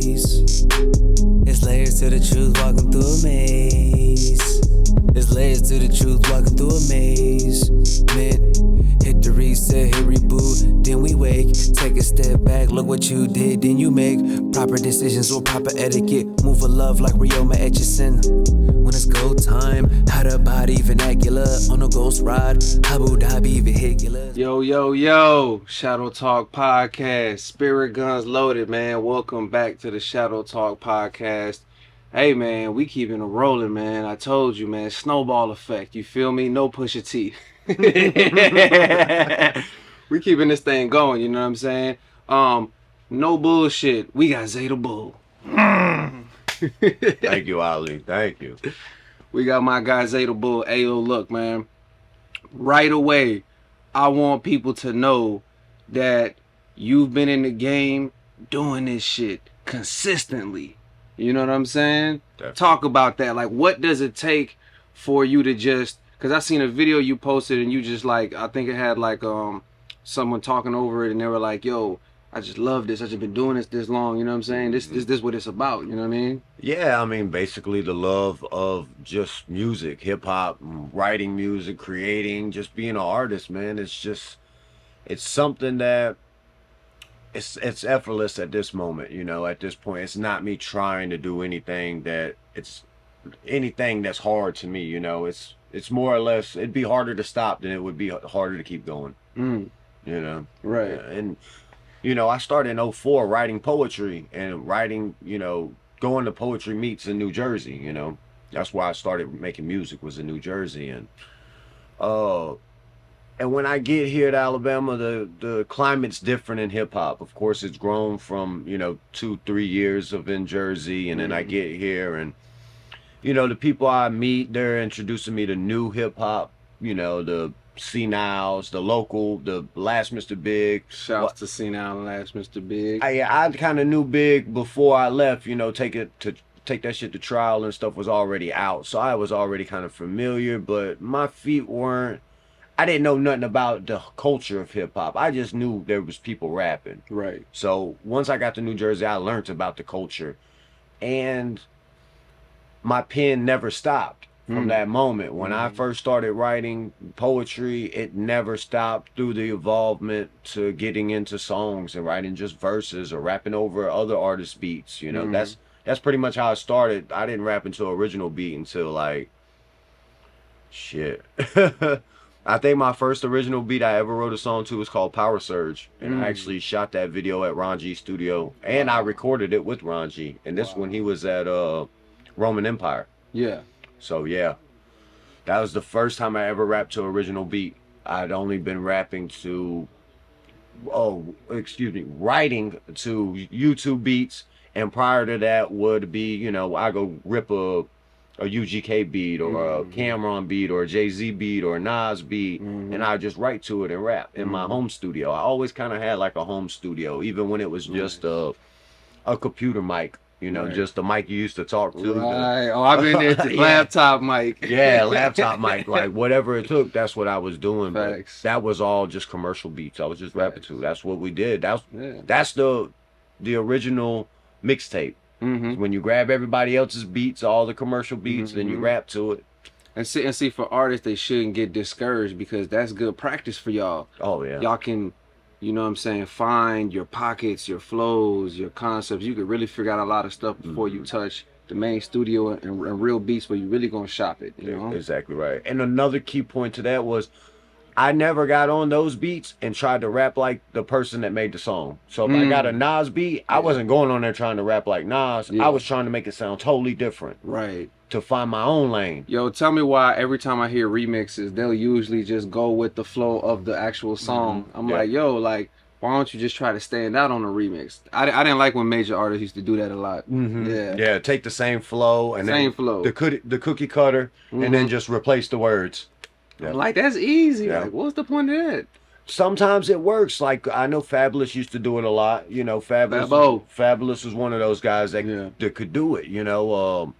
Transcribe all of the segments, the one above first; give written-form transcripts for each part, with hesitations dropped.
maze. It's layers to the truth, walking through a maze. There's layers to the truth, walking through a maze. Man, hit the reset, hit reboot, then we wake. Take a step back, look what you did, then you make proper decisions or proper etiquette. Move a love like Rio Etchison. When it's go time, how the body vernacular on a ghost ride, Abu Dhabi vehicular. Yo, Shadow Talk Podcast, Spirit Guns Loaded, man. Welcome back to the Shadow Talk Podcast. Hey, man, we keeping it rolling, man. I told you, man, snowball effect. You feel me? No Pusha T. We keeping this thing going, you know what I'm saying? No bullshit. We got Zeta Bull. Thank you, Ali. Thank you. We got my guy Zeta Bull. Ayo, look, man. Right away, I want people to know that you've been in the game doing this shit consistently. You know what I'm saying? Definitely. Talk about that. Like, what does it take for you to just... Because I seen a video you posted and you just like... I think it had like someone talking over it and they were like, yo, I just love this. I've just been doing this long. You know what I'm saying? This is what it's about. You know what I mean? Yeah, I mean, basically the love of just music, hip-hop, writing music, creating, just being an artist, man. It's something that... It's effortless at this moment, you know, at this point. It's not me trying to do anything that's hard to me, you know. It's more or less, it'd be harder to stop than it would be harder to keep going, you know. Right. And, you know, I started in 2004 writing poetry and writing, you know, going to poetry meets in New Jersey, you know. That's why I started making music, was in New Jersey. And when I get here to Alabama, the climate's different in hip hop. Of course, it's grown from, you know, 2-3 years of in Jersey, and then I get here, and you know, the people I meet, they're introducing me to new hip hop. You know, the Seniles, the local, the Last Mr. Big. Shouts to Senile and Last Mr. Big. I kind of knew Big before I left. You know, take that shit to trial and stuff was already out, so I was already kind of familiar, but my feet weren't. I didn't know nothing about the culture of hip-hop. I just knew there was people rapping. Right. So once I got to New Jersey, I learned about the culture. And my pen never stopped from that moment. When I first started writing poetry, it never stopped through the involvement to getting into songs and writing just verses or rapping over other artists' beats. You know, that's pretty much how I started. I didn't rap into original beat until like, shit. I think my first original beat I ever wrote a song to was called Power Surge. And I actually shot that video at Ron G's studio. And I recorded it with Ron G. And this when he was at Roman Empire. Yeah. So yeah. That was the first time I ever rapped to original beat. I'd only been writing to YouTube beats. And prior to that would be, you know, I go rip a UGK beat or a Cameron beat or a Jay-Z beat or a Nas beat, and I just write to it and rap in my home studio. I always kind of had like a home studio, even when it was just a computer mic, you know, just the mic you used to talk to. Right. I've been there. Laptop mic. Yeah, laptop mic. Like whatever it took, that's what I was doing. Facts. But that was all just commercial beats. I was just rapping to. That's what we did. That's the original mixtape. When you grab everybody else's beats, all the commercial beats, then you rap to it. And see, for artists, they shouldn't get discouraged because that's good practice for y'all. Oh, yeah. Y'all can, you know what I'm saying, find your pockets, your flows, your concepts. You could really figure out a lot of stuff before you touch the main studio and real beats where you really gonna shop it, you know? Exactly right. And another key point to that was I never got on those beats and tried to rap like the person that made the song. So if I got a Nas beat, I wasn't going on there trying to rap like Nas. I was trying to make it sound totally different. Right. To find my own lane. Yo, tell me why every time I hear remixes, they'll usually just go with the flow of the actual song. I'm like, yo, like, why don't you just try to stand out on a remix? I didn't like when major artists used to do that a lot. Yeah, take the same flow and the cookie cutter and then just replace the words. Yeah. Like, that's easy. Yeah. Like, what's the point of that? Sometimes it works. Like, I know Fabulous used to do it a lot. You know, Fabulous was one of those guys that could do it, you know. I'm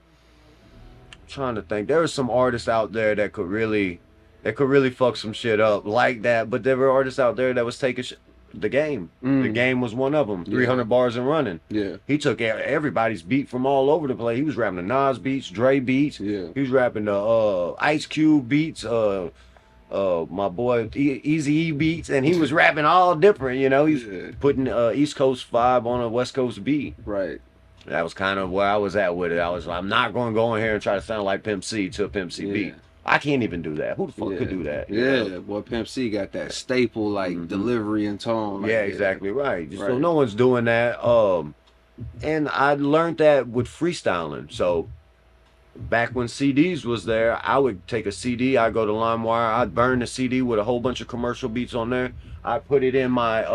trying to think. There were some artists out there that could really fuck some shit up like that. But there were artists out there that was taking The Game. The Game was one of them. 300 bars and running. Yeah. He took everybody's beat from all over the place. He was rapping the Nas beats, Dre beats. Yeah. He was rapping the Ice Cube beats, my boy Easy-E beats, and he was rapping all different, you know. He's putting East Coast vibe on a West Coast beat. Right. That was kind of where I was at with it. I'm not going to go in here and try to sound like Pimp C to a Pimp C beat. I can't even do that. Who the fuck could do that? Yeah, boy, Pimp C got that staple like delivery and tone. Like, Exactly right. So no one's doing that. And I learned that with freestyling. So back when CDs was there, I would take a CD, I'd go to LimeWire, I'd burn the CD with a whole bunch of commercial beats on there. I put it in my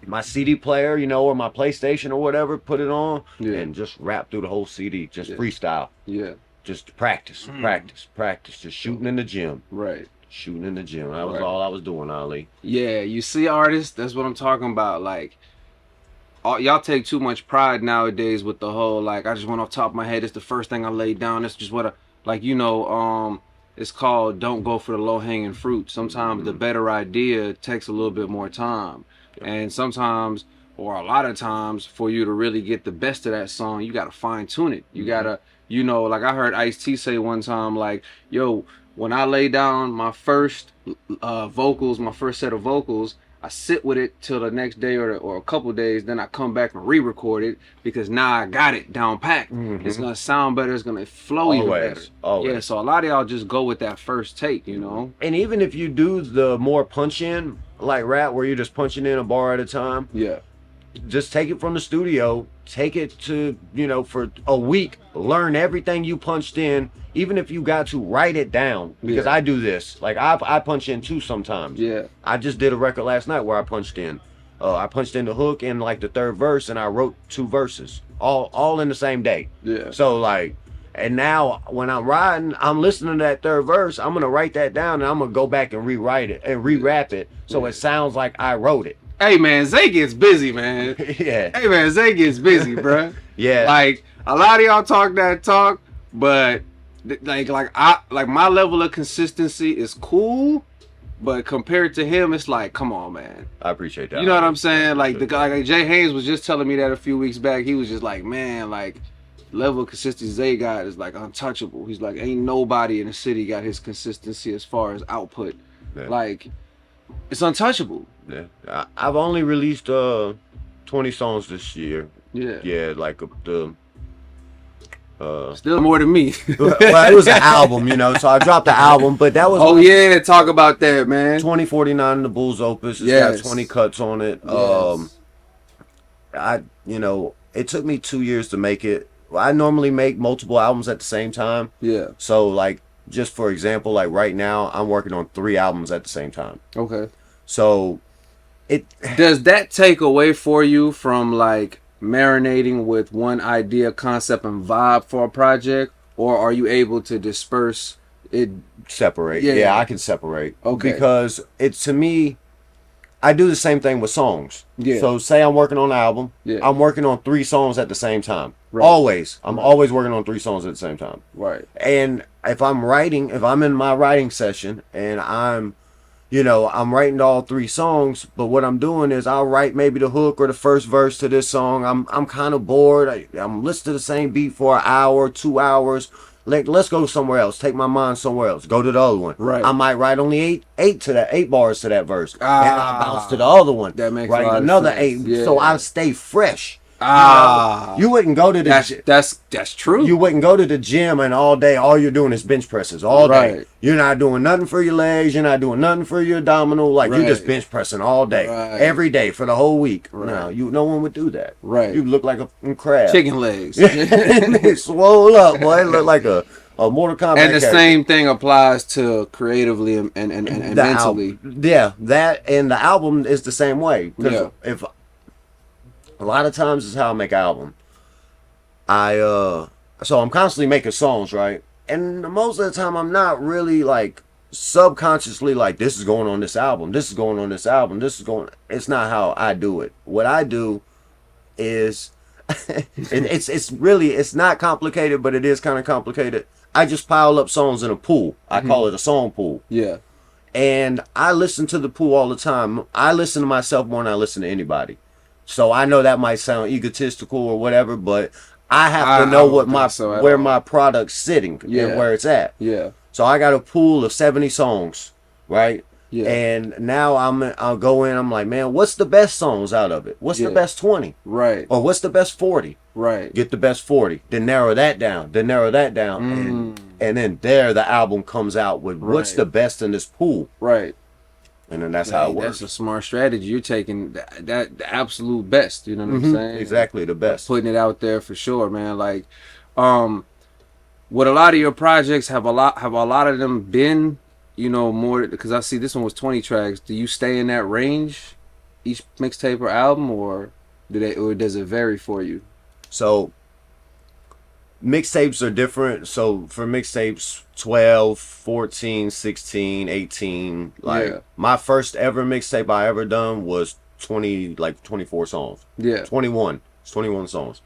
my CD player, you know, or my PlayStation or whatever, put it on and just rap through the whole CD, just freestyle. Yeah. Just practice, just shooting in the gym. Right. Shooting in the gym. That was all I was doing, Ali. Yeah, you see artists, that's what I'm talking about. Like, y'all take too much pride nowadays with the whole, like, I just went off top of my head, it's the first thing I laid down, it's just what I, like, you know, it's called don't go for the low-hanging fruit. Sometimes the better idea takes a little bit more time. And sometimes, or a lot of times, for you to really get the best of that song, you got to fine-tune it. You got to, you know, like I heard Ice-T say one time, like, yo, when I lay down my first vocals, my first set of vocals, I sit with it till the next day or a couple days, then I come back and re-record it because now I got it down packed. It's going to sound better, it's going to flow even better. Always. Yeah, so a lot of y'all just go with that first take, you know? And even if you do the more punch-in, like rap, where you're just punching in a bar at a time, just take it from the studio, take it to, you know, for a week, learn everything you punched in, even if you got to write it down, because I do this, like I punch in too sometimes. I just did a record last night where I punched in the hook in like the third verse, and I wrote 2 verses all in the same day. So like, and now when I'm riding, I'm listening to that third verse, I'm gonna write that down and I'm gonna go back and rewrite it and re-rap it so it sounds like I wrote it. Hey man, Zay gets busy, man. Hey man, Zay gets busy, bruh. Like a lot of y'all talk that talk, but like my level of consistency is cool, but compared to him, it's like, come on, man. I appreciate that. You know what I'm saying? Like the guy, like Jay Haynes was just telling me that a few weeks back. He was just like, man, like level of consistency Zay got is like untouchable. He's like, ain't nobody in the city got his consistency as far as output. Like, it's untouchable. I've only released 20 songs this year. Like still more than me. Well, it was an album, you know, so I dropped the album, but that was talk about that, man. 2049 in the Bulls Opus. It's got 20 cuts on it. You know, it took me 2 years to make it. I normally make multiple albums at the same time. So like, just for example, like right now I'm working on 3 albums at the same time. So does that take away for you from like marinating with one idea, concept, and vibe for a project, or are you able to disperse it? Separate. I can separate. Because it's, to me, I do the same thing with songs. So say I'm working on an album, I'm working on 3 songs at the same time. Always. I'm always working on 3 songs at the same time. And if I'm in my writing session and I'm writing all 3 songs, but what I'm doing is I'll write maybe the hook or the first verse to this song. I'm kind of bored. I'm listening to the same beat for an hour, 2 hours. Let's go somewhere else. Take my mind somewhere else. Go to the other one. I might write only 8 bars to that verse, and I'll bounce to the other one. That makes write a lot another of sense. 8, so I stay fresh. Ah, you wouldn't go to the that's true. You wouldn't go to the gym and all day all you're doing is bench presses all day. You're not doing nothing for your legs. You're not doing nothing for your abdominal. Like you're just bench pressing all day, every day for the whole week. No, no one would do that. You look like a crab. Chicken legs. Swole up, boy. It look like a Mortal Kombat. And the same thing applies to creatively and mentally. That and the album is the same way. If a lot of times is how I make an album. So I'm constantly making songs, right? And most of the time I'm not really like subconsciously like, this is going on this album, this is going on this album, this is going. It's not how I do it. What I do is it's not complicated, but it is kind of complicated. I just pile up songs in a pool. I call it a song pool. And I listen to the Pooh all the time. I listen to myself more than I listen to anybody. So I know that might sound egotistical or whatever, but I have to know I what don't think so at where all. my product's sitting Yeah. and where it's at. Yeah. So I got a pool of 70 songs, right? Yeah. And now I'll go in. I'm like, man, what's the best songs out of it? What's the Yeah. best 20? Right. Or what's the best 40? Right. Get the best 40. Then narrow that down. Then narrow that down. And then there the album comes out with what's Right. the best in this pool. Right. And then that's how it works. That's a smart strategy. You're taking that the absolute best. You know what I'm saying? Exactly, the best. Putting it out there for sure, man. Like, with a lot of your projects, have a lot of them been, you know, more? Because I see this one was 20 tracks. Do you stay in that range each mixtape or album, or does it vary for you? So mixtapes are different. So for mixtapes 12, 14, 16, 18, like Yeah. my first ever mixtape I ever done was 24 songs. Yeah. 21. It's 21 songs.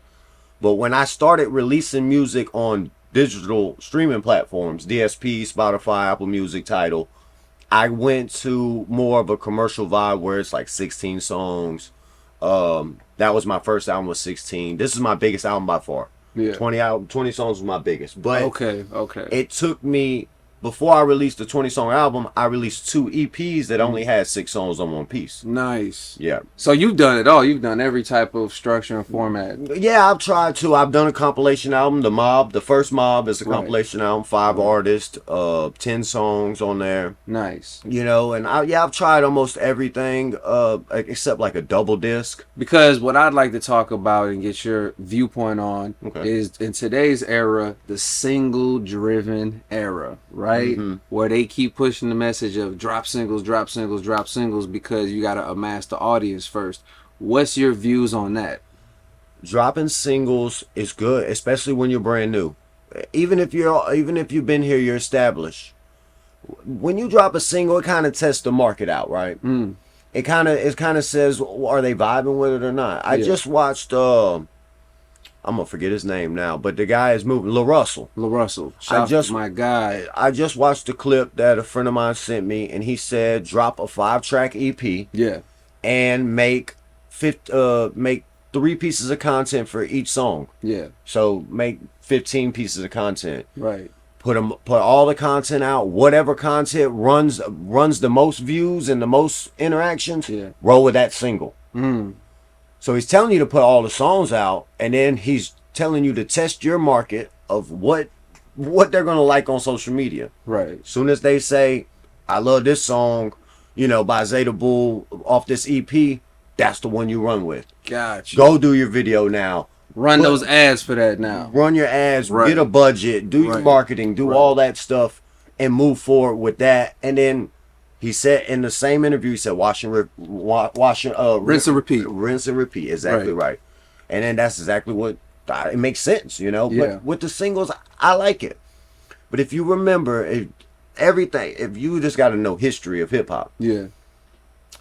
But when I started releasing music on digital streaming platforms, DSP, Spotify, Apple Music, Tidal, I went to more of a commercial vibe where it's like 16 songs. That was my first album, was 16. This is my biggest album by far. Yeah. 20 songs was my biggest. But Okay. it took me, before I released the 20-song album, I released 2 EPs that only had 6 songs on one piece. Nice. Yeah. So you've done it all. You've done every type of structure and format. Yeah, I've tried to. I've done a compilation album, The Mob. The first Mob is a Right. compilation album, 5 artists, 10 songs on there. Nice. You know, and I've tried almost everything, except like a double disc. Because what I'd like to talk about and get your viewpoint on is, in today's era, the single-driven era, right? Where they keep pushing the message of drop singles, drop singles, drop singles, because you got to amass the audience first. What's your views on that? Dropping singles is good, especially when you're brand new. Even if you've been here, you're established. When you drop a single, it kind of tests the market out, right? It kind of says, are they vibing with it or not? I just watched I'm gonna forget his name now, but the guy is moving. LaRussell. Shout out to my guy. I just watched a clip that a friend of mine sent me, and he said drop a 5-track EP. Yeah. And make 3 pieces of content for each song. Yeah. So make 15 pieces of content. Right. Put all the content out. Whatever content runs the most views and the most interactions. Yeah. Roll with that single. So he's telling you to put all the songs out, and then he's telling you to test your market of what they're gonna like on social media. Right. As soon as they say, I love this song, you know, by Zeta Bull off this EP, that's the one you run with. Gotcha. Go do your video now. Run those ads for that now. Run your ads, Right. get a budget, do your marketing, do all that stuff, and move forward with that. And then he said in the same interview, he said, rinse and repeat. Rinse and repeat. Exactly right. And then that's exactly what it makes sense, you know. Yeah. But with the singles, I like it. But if you remember, if you just got to know history of hip hop. Yeah.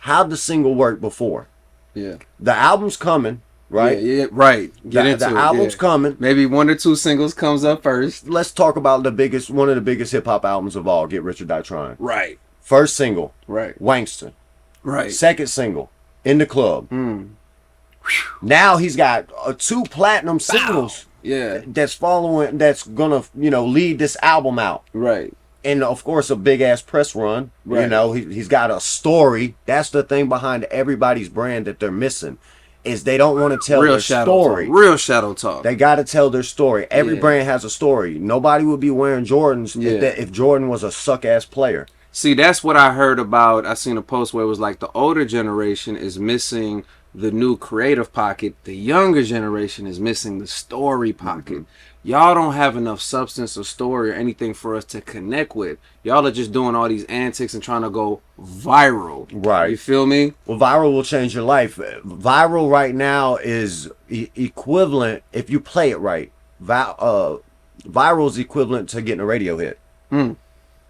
How'd the single work before? Yeah. The album's coming, right? Yeah. Right. Get into the it. album's coming. Maybe 1 or 2 singles comes up first. Let's talk about one of the biggest hip hop albums of all, Get Rich or Die Trying. Right. First single, Right. Wangston. Right. Second single, In the Club. Now he's got 2 platinum singles. Yeah. That's gonna, you know, lead this album out. Right. And of course a big ass press run. Right. You know, he's got a story. That's the thing behind everybody's brand that they're missing, is they don't want to tell their story. Real shadow talk. They got to tell their story. Every brand has a story. Nobody would be wearing Jordans if Jordan was a suck ass player. See, that's what I heard about. I seen a post where it was like the older generation is missing the new creative pocket. The younger generation is missing the story pocket. Y'all don't have enough substance or story or anything for us to connect with. Y'all are just doing all these antics and trying to go viral. Right. You feel me? Well, viral will change your life. Viral right now is equivalent, if you play it right. Viral is equivalent to getting a radio hit.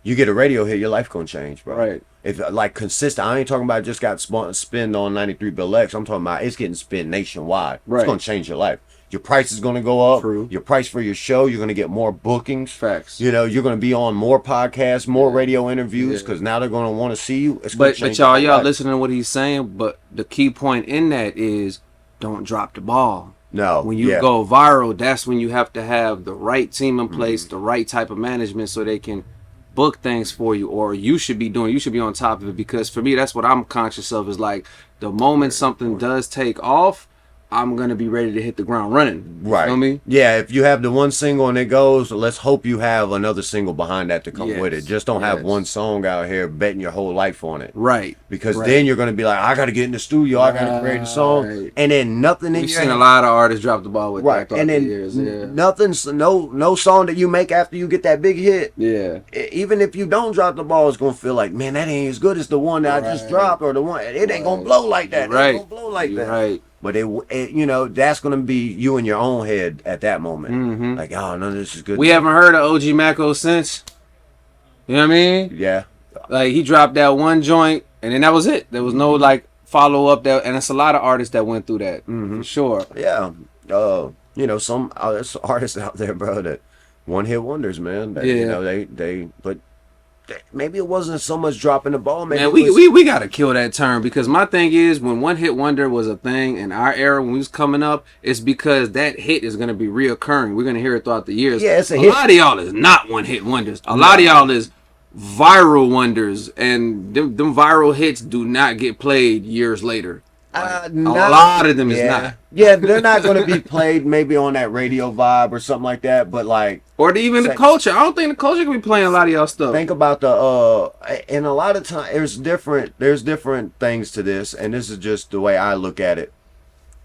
You get a radio hit, your life gonna change, bro. Right. If like consistent, I ain't talking about just got spun on 93 Bill X. I'm talking about it's getting spin nationwide. Right. It's gonna change your life. your price is going to go up. True. Your price for your show, you're going to get more bookings. Facts. You know, you're going to be on more podcasts, more radio interviews, because now they're going to want to see you. But y'all listening to what he's saying. But the key point in that is don't drop the ball. No. When you go viral, that's when you have to have the right team in place, the right type of management, so they can book things for you, or you should be on top of it. Because for me, that's what I'm conscious of, is like the moment something does take off, I'm gonna be ready to hit the ground running. Right. You know me? Yeah, if you have the one single and it goes, let's hope you have another single behind that to come with it. Just don't have one song out here betting your whole life on it. Right. Because then you're gonna be like, I gotta get in the studio, I gotta create a song, and then nothing in We've seen a lot of artists drop the ball with that and then years. nothing's no song that you make after you get that big hit. Yeah. Even if you don't drop the ball, it's gonna feel like, man, that ain't as good as the one that I just dropped, or the one it ain't gonna blow like that. It ain't gonna blow like that. Right. But it, you know, that's gonna be you in your own head at that moment. Like, oh, none of this is good. We haven't heard of OG Mako since. You know what I mean? Yeah. Like, he dropped that one joint, and then that was it. There was no like follow up. And it's a lot of artists that went through that. For sure. Yeah. You know, there's artists out there, bro, that one hit wonders, man. That, you know, but maybe it wasn't so much dropping the ball. Maybe we gotta kill that term, because my thing is, when one hit wonder was a thing in our era when we was coming up, it's because that hit is gonna be reoccurring. We're gonna hear it throughout the years. Yeah, it's a hit. Lot of y'all is not one hit wonders. A lot of y'all is viral wonders, and them viral hits do not get played years later. Like, a lot of them is not. Yeah, they're not going to be played maybe on that radio vibe or something like that, but like... Or even the culture. I don't think the culture can be playing a lot of y'all stuff. Think about and a lot of times, there's different things to this, and this is just the way I look at it.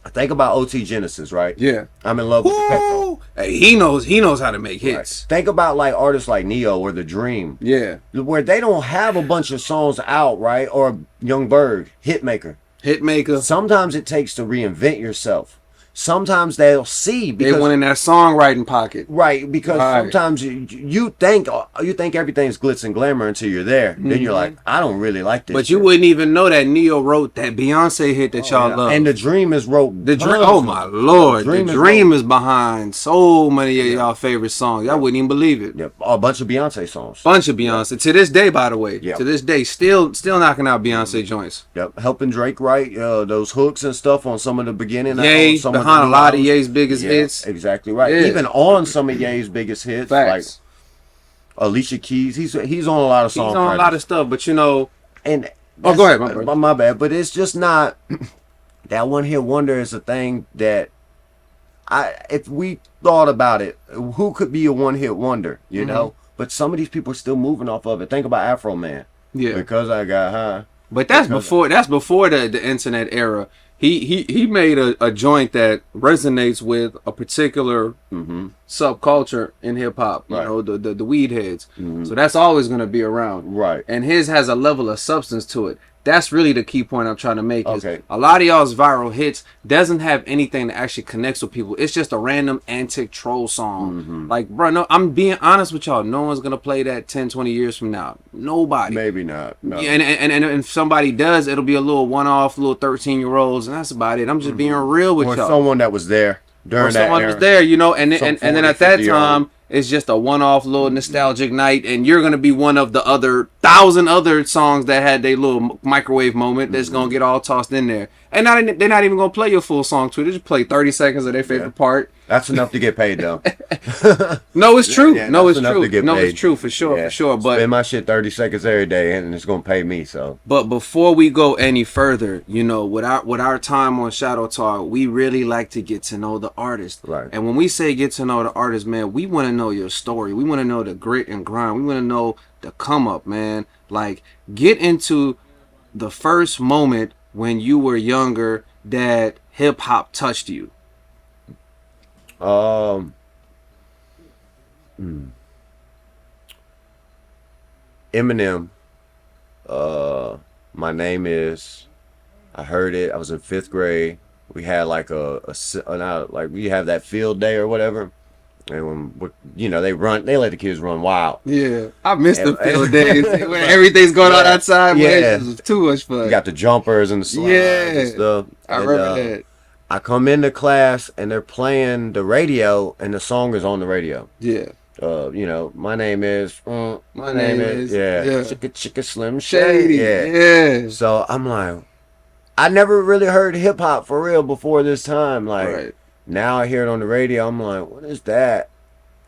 Think about OT Genesis, right? Yeah. I'm in love with the Petro. Hey, he knows how to make hits. Right. Think about like artists like Neo or The Dream. Yeah. Where they don't have a bunch of songs out, right? Or Young Berg, Hitmaker. Sometimes it takes to reinvent yourself. Sometimes they'll see because they went in that songwriting pocket, right? Because sometimes you think everything's glitz and glamour until you're there. Then you're like, I don't really like this. But you wouldn't even know that Neo wrote that Beyonce hit that y'all love. And The Dream is wrote the Dream. Oh my lord, The Dream is behind so many of y'all favorite songs. Y'all wouldn't even believe it. Yep, a bunch of Beyonce songs. Bunch of Beyonce to this day, by the way. To this day, still knocking out Beyonce joints. Yep, helping Drake write those hooks and stuff on some of the beginning. Yay, behind a lot of Ye's biggest hits. Exactly right. Yeah. Even on some of Ye's biggest hits, Facts. Like Alicia Keys, he's on a lot of songs. He's on a lot of stuff, but you know. And go ahead, my bad. But it's just not that one hit wonder is a thing that if we thought about it, who could be a one hit wonder? You know, but some of these people are still moving off of it. Think about Afro Man. Yeah, because I got high. But that's before the internet era. He made a joint that resonates with a particular subculture in hip hop. You know, the weed heads. So that's always gonna be around. Right. And his has a level of substance to it. That's really the key point I'm trying to make. Is a lot of y'all's viral hits doesn't have anything that actually connects with people. It's just a random antic troll song. Like, bro, no, I'm being honest with y'all. No one's gonna play that 10, 20 years from now. Nobody. Maybe not. No. Yeah, and if somebody does, it'll be a little one-off, little 13-year-olds, and that's about it. I'm just being real with y'all. Or someone that was there during that era. Someone was there, you know, and then at that time, it's just a one-off little nostalgic night, and you're gonna be one of the other 1,000 other songs that had their little microwave moment that's gonna get all tossed in there. And they're not even gonna play your full song to it. They just play 30 seconds of their favorite part. That's enough to get paid, though. No, it's true. Yeah, no, it's true. No, it's true for sure, for sure. But spend my shit 30 seconds every day, and it's gonna pay me. So, but before we go any further, you know, with our time on Shadow Talk, we really like to get to know the artist. Right. And when we say get to know the artist, man, we want to know your story. We want to know the grit and grind. We want to know the come up, man. Like, get into the first moment when you were younger that hip hop touched you. Eminem. My Name Is. I heard it. I was in 5th grade. We had like we have that field day or whatever. And when, you know, they let the kids run wild. Yeah, I missed the field days when everything's going on outside. Yeah, it was too much fun. You got the jumpers and the slides and stuff. I remember that. I come into class and they're playing the radio and the song is on the radio. Yeah. You know, my name is, My name is Chicka Chicka Slim Shady. Yeah. So I'm like, I never really heard hip hop for real before this time. Like, Right. now I hear it on the radio. I'm like, what is that?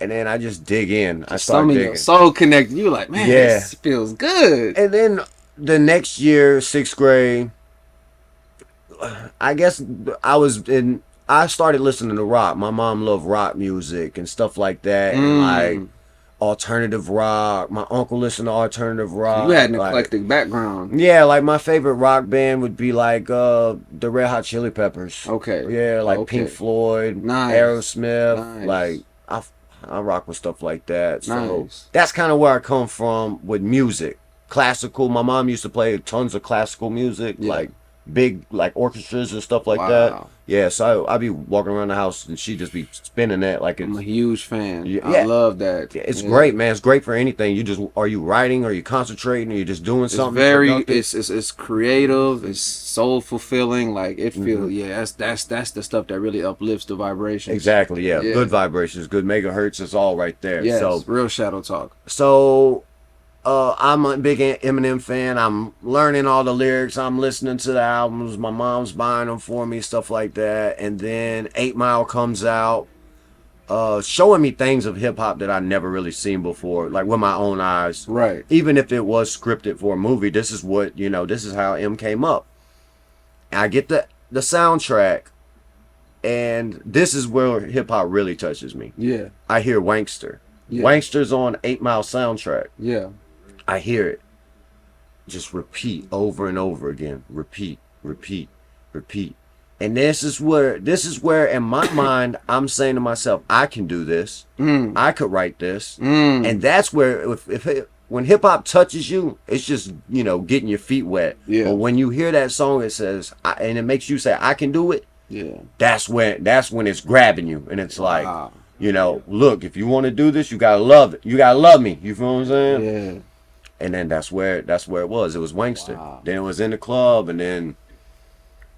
And then I just dig in. I start Some of digging. your soul connected. You like, man, this feels good. And then the next year, 6th grade, I guess I started listening to rock. My mom loved rock music and stuff like that. And like alternative rock. My uncle listened to alternative rock. You had an like, eclectic background. yeah, like my favorite rock band would be like the Red Hot Chili Peppers. Okay. Yeah, like Pink Floyd, Nice. Aerosmith. Nice. Like I rock with stuff like that. So Nice. that's kind of where I come from with music. Classical. My mom used to play tons of classical music, Yeah. like big like orchestras and stuff like Wow. that. Yeah, so I'd be walking around the house and she'd just be spinning that like I'm it's a huge fan. Yeah. I love that. it's great, man. It's great for anything. Are you writing? Are you concentrating? Are you just doing It's something? very, productive? it's creative. It's soul fulfilling. Like it feels, that's the stuff that really uplifts the vibration. Exactly. Yeah. Yeah. Good vibrations, good megahertz. It's all right there. Yes, So real shadow talk. I'm a big Eminem fan. I'm learning all the lyrics. I'm listening to the albums. My mom's buying them for me, stuff like that. And then 8 Mile comes out, showing me things of hip hop that I never really seen before, like with my own eyes. Right. Even if it was scripted for a movie, this is what, this is how M came up. And I get the soundtrack, and this is where hip hop really touches me. Yeah. I hear Wankster. Yeah. Wankster's on 8 Mile soundtrack. Yeah. I hear it just repeat over and over again. Repeat. And this is where in my mind I'm saying to myself, I can do this. I could write this. And that's where when hip hop touches you, it's just, getting your feet wet. Yeah. But when you hear that song, it says, and it makes you say, I can do it. Yeah. That's when it's grabbing you. And it's like, Wow. look, if you want to do this, you gotta love it. You gotta love me. You feel what I'm saying? Yeah. And then that's where it was. It was Wankster. Wow. Then it was in the club, and then,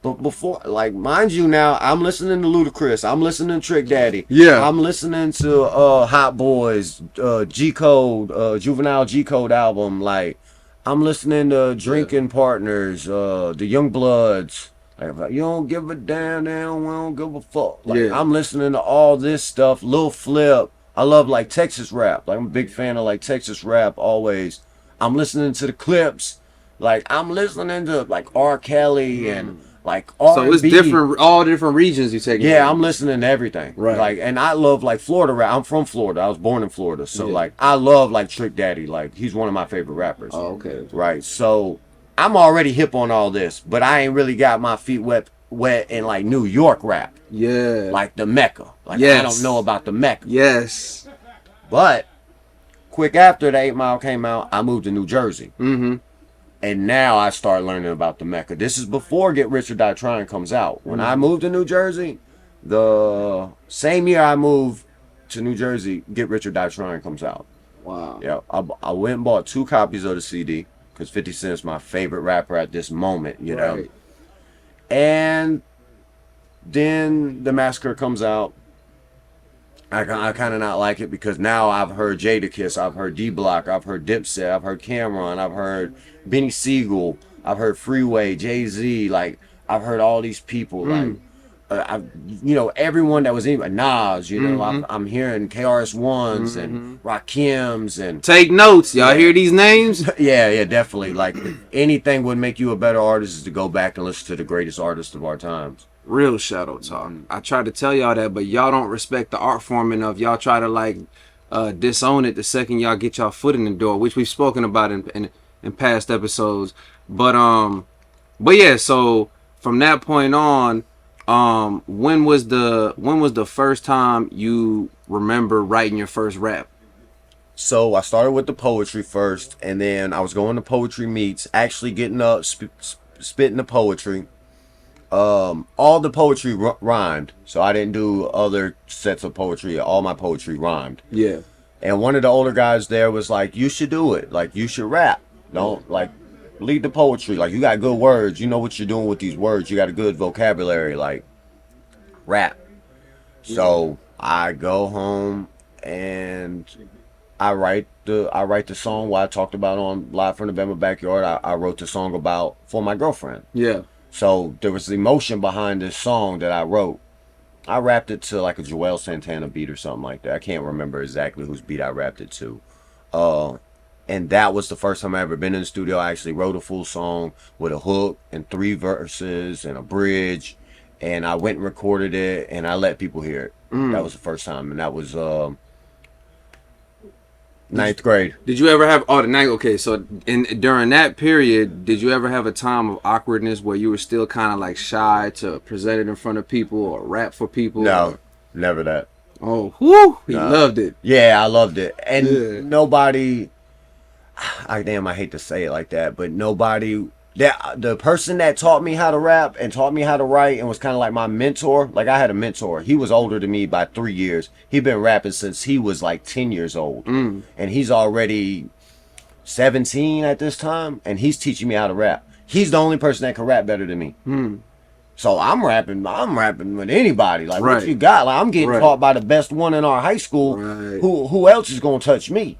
but before, like, mind you, now I'm listening to Ludacris. I'm listening to Trick Daddy. Yeah. I'm listening to Hot Boys, G Code, Juvenile G Code album. Like, I'm listening to Drinking Partners, the Young Bloods. Like, you don't give a damn, we don't give a fuck. Like, Yeah. I'm listening to all this stuff. Lil Flip. I love like Texas rap. Like, I'm a big fan of like Texas rap always. I'm listening to the Clips. Like, I'm listening to like R. Kelly and like R&B. So it's different, all different regions you take. Yeah, I'm listening to everything. Right. Like, and I love like Florida rap. I'm from Florida. I was born in Florida. So Yeah. like, I love like Trick Daddy. Like, he's one of my favorite rappers. Oh, okay. Right. So I'm already hip on all this, but I ain't really got my feet wet in like New York rap. Yeah. Like the Mecca. Like, I Yes. don't know about the Mecca. Yes. But quick after the 8 Mile came out, I moved to New Jersey. Mm-hmm. And now I start learning about the Mecca. This is before Get Rich or Die Trying comes out. When I moved to New Jersey, the same year I moved to New Jersey, Get Rich or Die Trying comes out. Wow. Yeah, I went and bought 2 copies of the CD because 50 Cent's my favorite rapper at this moment, you know. Right. And then The Massacre comes out. I kind of not like it because now I've heard Jadakiss, I've heard D Block, I've heard Dipset, I've heard Cameron, I've heard Benny Siegel, I've heard Freeway, Jay-Z, like I've heard all these people, like everyone that was in Nas, I'm hearing KRS-Ones and Rakims and Take notes, y'all. Hear these names? yeah, definitely. Like anything would make you a better artist is to go back and listen to the greatest artists of our times. Real shadow talk. I tried to tell y'all that, but y'all don't respect the art form enough. Y'all try to like disown it the second y'all get y'all foot in the door, which we've spoken about in past episodes. But yeah. So from that point on, when was the first time you remember writing your first rap? So I started with the poetry first, and then I was going to poetry meets, actually getting up, spitting the poetry. All the poetry rhymed, so I didn't do other sets of poetry. All my poetry rhymed. Yeah. And one of the older guys there was like, you should do it. Like, you should rap. Don't, like, lead the poetry. Like, you got good words. You know what you're doing with these words. You got a good vocabulary. Like, rap. So I go home and I write the song what I talked about on Live from the Bama Backyard. I wrote the song about for my girlfriend. Yeah. So there was emotion behind this song that I wrote. I rapped it to like a Joel Santana beat or something like that. I can't remember exactly whose beat I rapped it to. And that was the first time I ever been in the studio. I actually wrote a full song with a hook and 3 verses and a bridge. And I went and recorded it and I let people hear it. That was the first time. And that was ninth grade. Did you ever have the ninth? Okay, so during that period, did you ever have a time of awkwardness where you were still kind of like shy to present it in front of people or rap for people? No, never that. Oh, whoo! He loved it. Yeah, I loved it, and Yeah. I hate to say it like that, but nobody. The person that taught me how to rap and taught me how to write and was kind of like my mentor. Like I had a mentor. He was older than me by 3 years. He'd been rapping since he was like 10 years old, and he's already 17 at this time, and he's teaching me how to rap. He's the only person that can rap better than me. So I'm rapping with anybody. Like what you got? Like I'm getting taught by the best one in our high school. Who else is gonna touch me?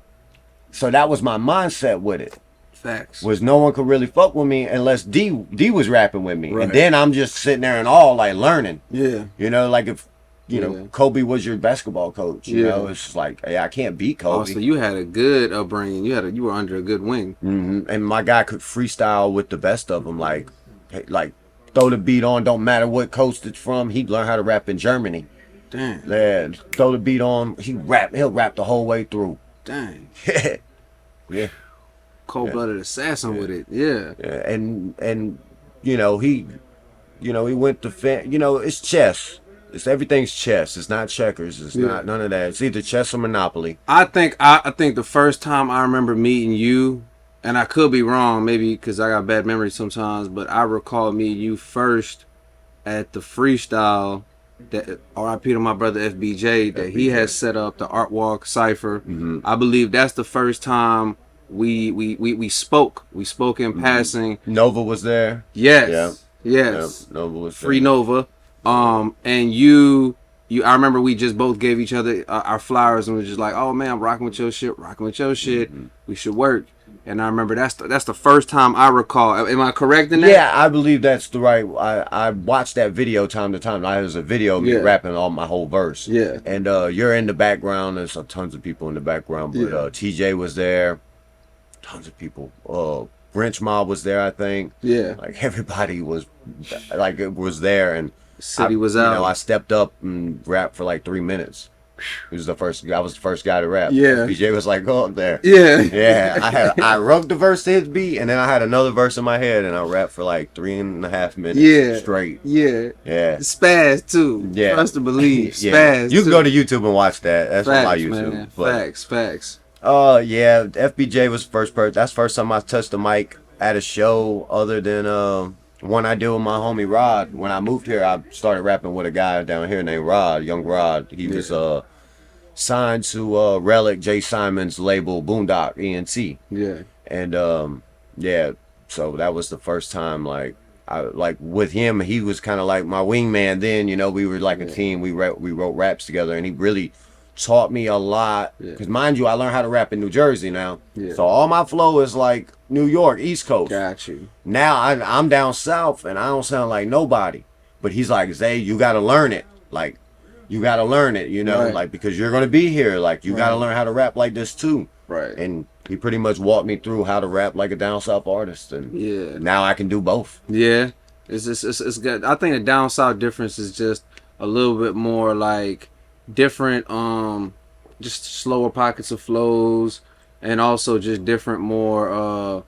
So that was my mindset with it. Facts. Was no one could really fuck with me unless D was rapping with me. And then I'm just sitting there and all like learning. Yeah. You know, like if you know Kobe was your basketball coach, you know, it's like, hey, I can't beat Kobe. Oh, so you had a good upbringing. You were under a good wing. And my guy could freestyle with the best of them. Like throw the beat on, don't matter what coast it's from. He'd learn how to rap in Germany. Dang. Yeah, throw the beat on, he'll rap the whole way through. Dang. Yeah. Cold-blooded assassin with it. Yeah. And you know, he went to it's chess. Everything's chess. It's not checkers. It's not none of that. It's either chess or Monopoly. I think the first time I remember meeting you, and I could be wrong, maybe because I got bad memories sometimes, but I recall meeting you first at the freestyle that R.I.P. to my brother FBJ that he had set up, the Art Walk Cipher. I believe that's the first time we spoke. We spoke in passing. Nova was there. Yes. Yes. Yep. Nova was Free there. Nova. And you I remember we just both gave each other our flowers and was just like, oh man, I'm rocking with your shit. We should work. And I remember that's the first time I recall. Am I correct in that? Yeah, I believe that's the right. I watched that video time to time. There's a video of me rapping all my whole verse. Yeah. And you're in the background. There's tons of people in the background, but TJ was there. Tons of people. French Mob was there, I think. Yeah. Like everybody was, like it was there, and City was out. You know, I stepped up and rapped for like 3 minutes. I was the first guy to rap. Yeah. PJ was like, go up there. Yeah. Yeah. I wrote the verse to his beat, and then I had another verse in my head, and I rapped for like 3.5 minutes straight. Yeah. Yeah. Spaz too. Yeah. Trust to believe. Spaz. Yeah. You can too. go to YouTube and watch that. That's on my YouTube. Man. But, Facts. yeah. FBJ was the first person. That's the first time I touched the mic at a show, other than one I did with my homie Rod. When I moved here, I started rapping with a guy down here named Rod, Young Rod. He was signed to Relic J. Simon's label Boondock ENT. Yeah. And yeah, so that was the first time like with him, he was kind of like my wingman then, you know, we were like a team. We wrote raps together, and he really taught me a lot, because mind you, I learned how to rap in New Jersey now. So all my flow is like New York, East Coast. Got you. Now I'm down south and I don't sound like nobody, but he's like, Zay, you got to learn it. Like, you got to learn it, you know, like, because you're going to be here. Like, you got to learn how to rap like this too. Right. And he pretty much walked me through how to rap like a down south artist, and now I can do both. Yeah. It's good. I think the down south difference is just a little bit more like different, just slower pockets of flows, and also just different, more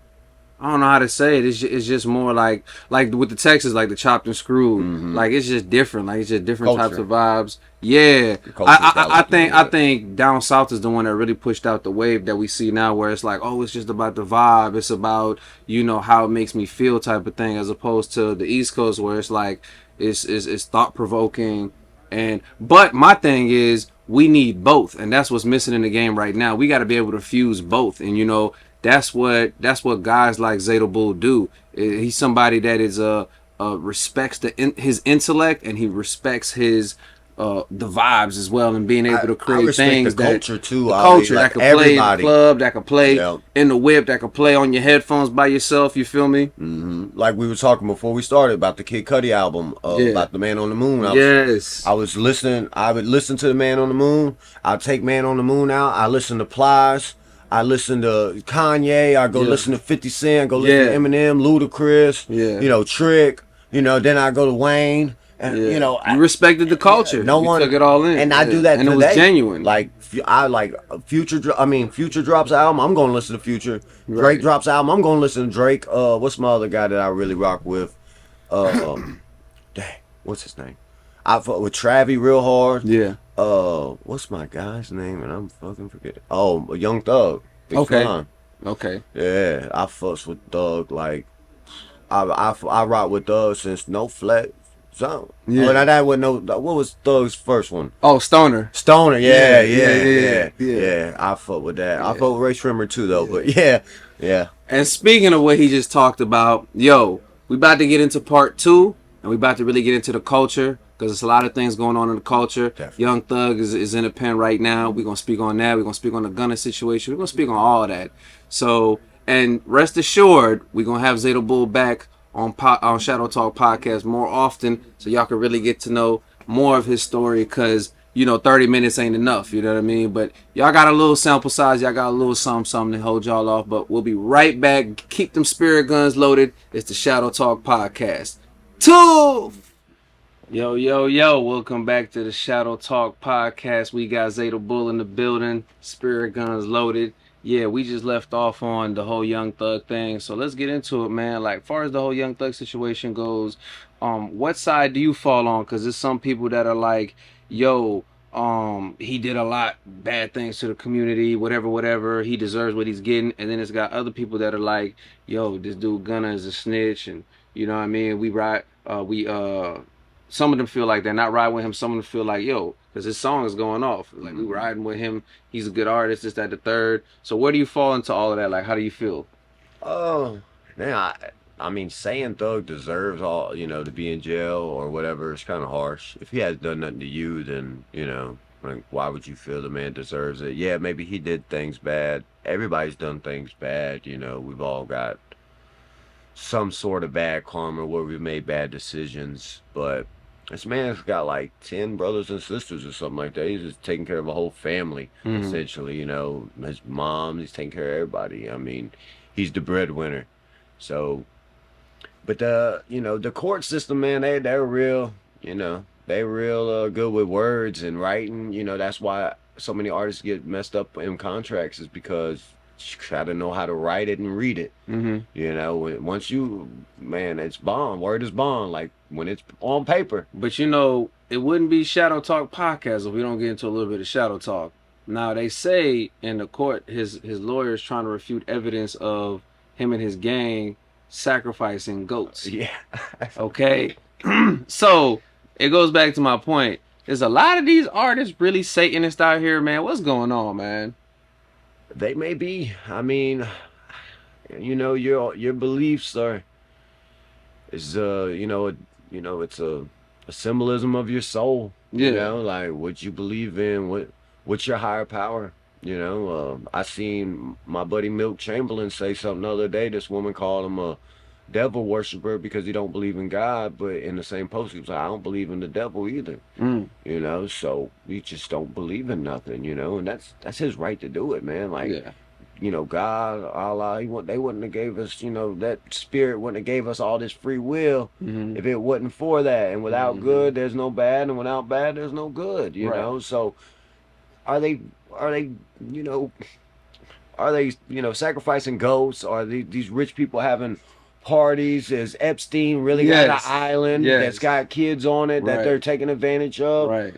I don't know how to say it. It's just more like with the Texas, like the chopped and screwed. Like it's just different. Like it's just different types of vibes. Yeah, I think down south is the one that really pushed out the wave that we see now, where it's like, oh, it's just about the vibe. It's about, you know, how it makes me feel type of thing, as opposed to the East Coast, where it's like it's thought provoking. But my thing is, we need both, and that's what's missing in the game right now. We got to be able to fuse both, and you know, that's what guys like Zeta Bull do. He's somebody that is respects his intellect, and he respects his the vibes as well, and being able to I create respect things the culture too. the I culture mean, like that could play in the everybody. club, that could play Yeah. in the whip, that could play on your headphones by yourself. You feel me? Like we were talking before we started about the Kid Cudi album, Yeah. about the Man on the Moon. Yes. I was listening. I would listen to the Man on the Moon. I'd take Man on the Moon out. I listen to Plies. I listen to Kanye. I go Yeah. listen to 50 Cent. Go listen to Yeah. Eminem, Ludacris. Yeah. You know, Trick. You know, then I go to Wayne. And Yeah. you know, you respected the culture. no you one took it all in, and I do that and today. it was genuine. Like I like Future. Future drops an album. I'm gonna listen to Future. Right. Drake drops an album. I'm gonna listen to Drake. What's my other guy that I really rock with? Dang, what's his name? I fuck with Travi real hard. Yeah. What's my guy's name? And I'm fucking forgetting. Oh, Young Thug. Big Okay. Fun. Okay. Yeah, I fucks with Thug like I rock with Thug since No Flex Zone. Yeah. Oh, now that was no. What was Thug's first one? Oh, Stoner. Stoner. Yeah, Yeah. I fuck with that. I fuck with Ray Shrimmer too though. But yeah. And speaking of what he just talked about, yo, we about to get into part 2, and we about to really get into the culture, because there's a lot of things going on in the culture. Definitely. Young Thug is in the pen right now. We're going to speak on that. We're going to speak on the Gunna situation. We're going to speak on all that. So, and rest assured, we're going to have Zeta Bull back on Shadow Talk Podcast more often, so y'all can really get to know more of his story, because, you know, 30 minutes ain't enough, you know what I mean? But y'all got a little sample size, y'all got a little something to hold y'all off, but we'll be right back. Keep them spirit guns loaded. It's the Shadow Talk Podcast. 2! Yo, welcome back to the Shadow Talk Podcast. We got Zeta Bull in the building, spirit guns loaded. Yeah, we just left off on the whole Young Thug thing, so let's get into it, man. Like, far as the whole Young Thug situation goes, what side do you fall on? Because there's some people that are like, yo, he did a lot bad things to the community, whatever, he deserves what he's getting. And then it's got other people that are like, yo, this dude Gunna is a snitch, and you know what I mean, some of them feel like they're not riding with him. Some of them feel like, yo, because his song is going off. Like, we riding with him. He's a good artist. This, that, the third. So where do you fall into all of that? Like, how do you feel? Oh, man, I mean, saying Thug deserves all, you know, to be in jail or whatever is kind of harsh. If he has done nothing to you, then, you know, like, why would you feel the man deserves it? Yeah, maybe he did things bad. Everybody's done things bad, you know. We've all got some sort of bad karma where we've made bad decisions, but this man's got like 10 brothers and sisters or something like that. He's just taking care of a whole family, essentially, you know. His mom, he's taking care of everybody. I mean, he's the breadwinner. So, but you know, the court system, man, they're real, you know, they real good with words and writing. You know, that's why so many artists get messed up in contracts, is because you gotta know how to write it and read it. You know, once you, man, it's bond. Word is bond. Like, when it's on paper. But you know, it wouldn't be Shadow Talk Podcast if we don't get into a little bit of Shadow Talk. Now, they say in the court, his lawyer is trying to refute evidence of him and his gang sacrificing goats. Yeah. Okay? So, it goes back to my point. There's a lot of these artists really Satanists out here, man. What's going on, man? They may be. I mean, you know, your beliefs it's a symbolism of your soul. Yeah. You know, like what you believe in, what's your higher power. You know, I seen my buddy Milt Chamberlain say something the other day. This woman called him a devil worshiper because he don't believe in God, but in the same post he was like, I don't believe in the devil either. You know, so we just don't believe in nothing, you know, and that's his right to do it, man. Like, you know, God, Allah, they wouldn't have gave us, you know, that spirit wouldn't have gave us all this free will if it wasn't for that. And without good, there's no bad, and without bad, there's no good, you know. So are they, you know, sacrificing goats? Are these rich people having parties? Is Epstein really got an island that's got kids on it that they're taking advantage of? Right.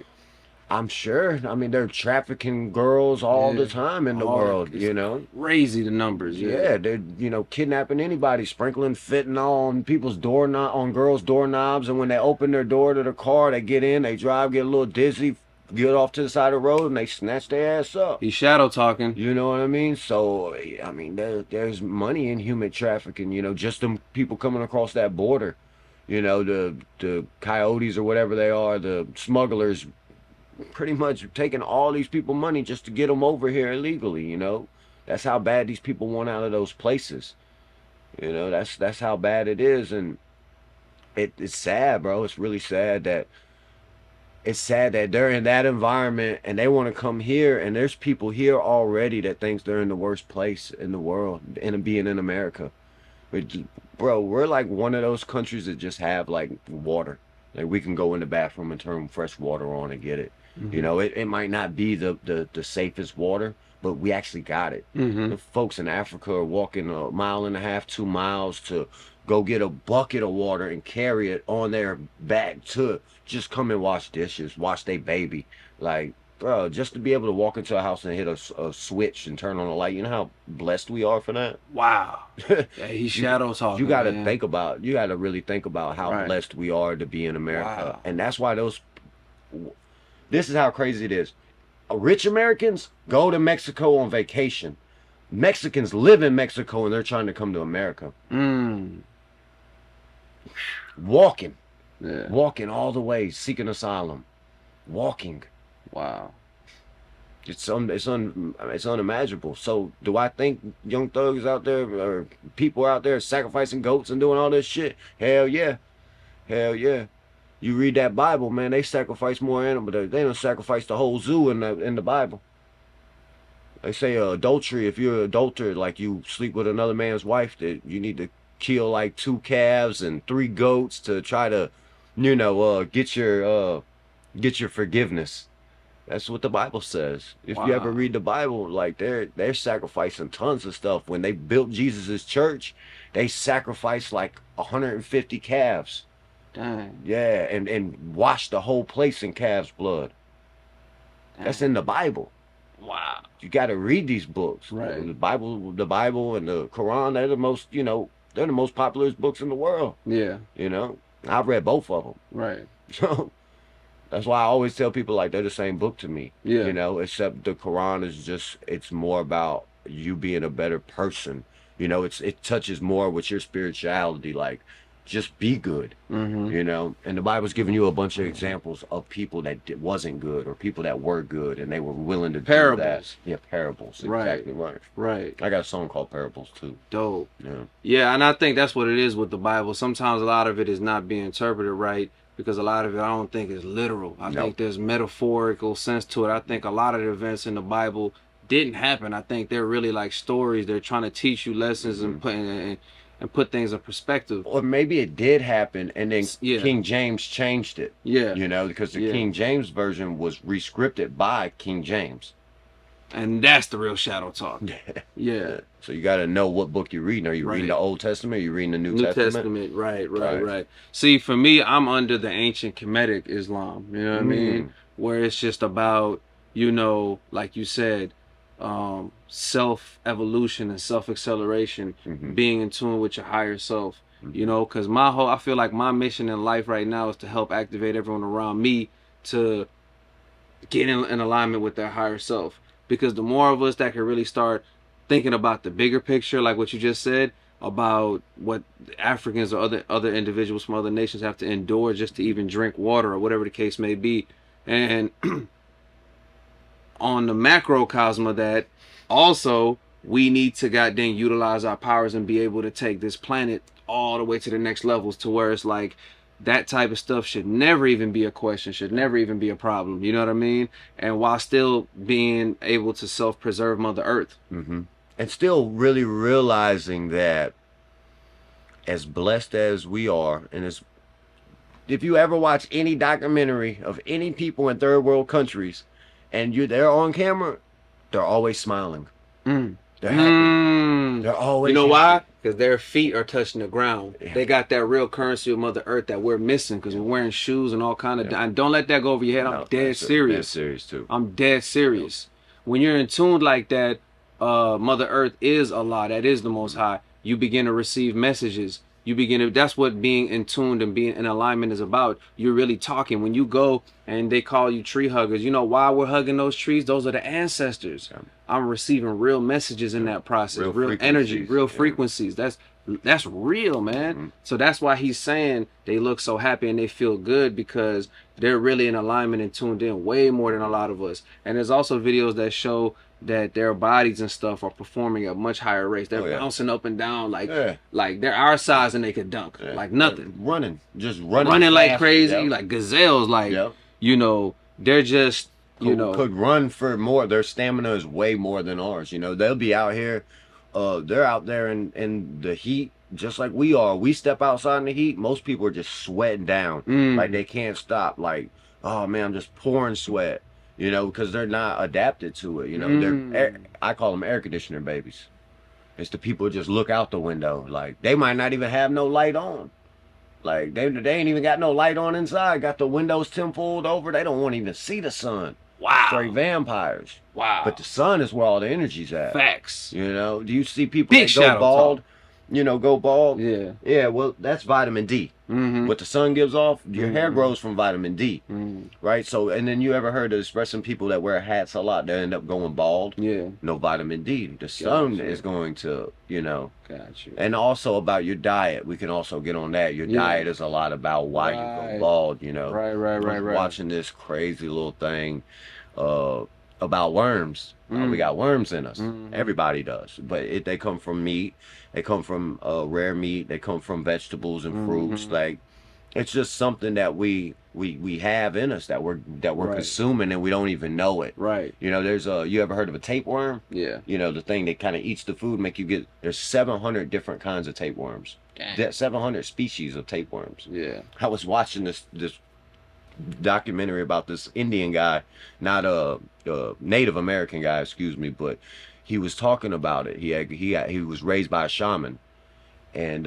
I'm sure. I mean, they're trafficking girls all the time in the world, you know. Crazy, the numbers. Yeah, they're, you know, kidnapping anybody, sprinkling fentanyl on people's on girls' doorknobs, and when they open their door to the car, they get in, they drive, get a little dizzy, get off to the side of the road, and they snatch their ass up. He's shadow talking. You know what I mean? So, I mean, there's money in human trafficking, you know, just them people coming across that border. You know, the coyotes or whatever they are, the smugglers, pretty much taking all these people money just to get them over here illegally. You know, that's how bad these people want out of those places. You know, that's how bad it is, and it's sad, bro. It's really sad that they're in that environment and they want to come here, and there's people here already that thinks they're in the worst place in the world, and being in America. But, bro, we're like one of those countries that just have like water. Like we can go in the bathroom and turn fresh water on and get it. You know, it might not be the safest water, but we actually got it. The folks in Africa are walking 1.5 miles, 2 miles to go get a bucket of water and carry it on their back to just come and wash dishes, wash their baby. Like, bro, just to be able to walk into a house and hit a switch and turn on a light, you know how blessed we are for that? Wow. Yeah, he's shadow talking. You gotta think about, you gotta really think about how Right. blessed we are to be in America. Wow. And that's why this is how crazy it is. Rich Americans go to Mexico on vacation. Mexicans live in Mexico and they're trying to come to America. Walking. Yeah. Walking all the way, seeking asylum. Walking. Wow. It's unimaginable. So do I think young thugs out there or people out there sacrificing goats and doing all this shit? Hell yeah. Hell yeah. You read that Bible, man, they sacrifice more animals. They don't sacrifice the whole zoo in the Bible. They say adultery, if you're an adulterer, like you sleep with another man's wife, that you need to kill like 2 calves and 3 goats to try to, you know, get your forgiveness. That's what the Bible says. If you ever read the Bible, like they're sacrificing tons of stuff. When they built Jesus' church, they sacrificed like 150 calves. Dang. Yeah, and washed the whole place in calf's blood. That's in the Bible. Wow. You got to read these books. Right. The Bible and the Quran, they're the most, you know, they're the most popular books in the world. Yeah. You know, I've read both of them. Right. So that's why I always tell people like they're the same book to me. Yeah. You know, except the Quran is just, it's more about you being a better person. You know, it touches more with your spirituality, like just be good. You know, and the Bible's giving you a bunch of examples of people that wasn't good or people that were good and they were willing to do that. Parables. Yeah, parables. Right. Exactly right. Right. I got a song called Parables too. Dope. Yeah. Yeah, and I think that's what it is with the Bible. Sometimes a lot of it is not being interpreted right because a lot of it I don't think is literal. I think there's metaphorical sense to it. I think a lot of the events in the Bible didn't happen. I think they're really like stories. They're trying to teach you lessons and put things in perspective. Or maybe it did happen and then Yeah. King James changed it. Yeah. You know, because the King James version was rescripted by King James. And that's the real shadow talk. Yeah. So you got to know what book you're reading. Are you reading the Old Testament? Or are you reading the New Testament? Right. See, for me, I'm under the ancient Kemetic Islam. You know what I mean? Where it's just about, you know, like you said, self-evolution and self-acceleration, being in tune with your higher self. You know, because I feel like my mission in life right now is to help activate everyone around me to get in alignment with their higher self. Because the more of us that can really start thinking about the bigger picture, like what you just said, about what Africans or other individuals from other nations have to endure just to even drink water or whatever the case may be. And on the macrocosm of that, also, we need to goddamn utilize our powers and be able to take this planet all the way to the next levels to where it's like, that type of stuff should never even be a question, should never even be a problem. You know what I mean? And while still being able to self-preserve Mother Earth. And still really realizing that as blessed as we are, and as if you ever watch any documentary of any people in third world countries and they're on camera, they're always smiling. They're happy. They're always You know happy. why? Because their feet are touching the ground. They got that real currency of Mother Earth that we're missing because we're wearing shoes and all kind of... And don't let that go over your head. I'm dead serious. Dead serious too. I'm dead serious. When you're in tune like that, Mother Earth is Allah. That is the Most High. You begin to receive messages. That's what being in tune and being in alignment is about. You're really talking. When you go and they call you tree huggers, you know why we're hugging those trees? Those are the ancestors. I'm receiving real messages in that process, real energy, real frequencies. That's That's real, man. So that's why he's saying they look so happy and they feel good, because they're really in alignment and tuned in way more than a lot of us. And there's also videos that show that their bodies and stuff are performing at much higher rates. They're bouncing up and down like they're our size and they could dunk like nothing. Just running fast, like crazy, like gazelles. Like you know, they're just could run for more. Their stamina is way more than ours. You know, they'll be out here. They're out there in the heat just like we are. We step outside in the heat, most people are just sweating down. Like they can't stop. Like, oh man, I'm just pouring sweat. You know, because they're not adapted to it. You know, I call them air conditioner babies. It's the people who just look out the window. Like, they might not even have no light on. Like, they ain't even got no light on inside. Got the windows tenfold over. They don't want to even see the sun. Wow. Straight vampires. Wow. But the sun is where all the energy's at. Facts. You know, do you see people that go bald? You know, go bald? Yeah. Yeah, well, that's vitamin D. What the sun gives off, your hair grows from vitamin D. Right? So, and then you ever heard of expressing people that wear hats a lot, they end up going bald? Yeah. No vitamin D. The sun is going to, you know. Got you. And also about your diet. We can also get on that. Your diet is a lot about why you go bald, you know. Right. Watching this crazy little thing about worms. We got worms in us. Everybody does. But they come from meat. They come from rare meat. They come from vegetables and fruits. Like, it's just something that we have in us that we're consuming and we don't even know it. Right. You know, there's you ever heard of a tapeworm? Yeah. You know, the thing that kind of eats the food, make you get. There's 700 different kinds of tapeworms. Dang. 700 species of tapeworms. Yeah. I was watching this documentary about this Indian guy, not a Native American guy, excuse me, but he was talking about it. He was raised by a shaman, and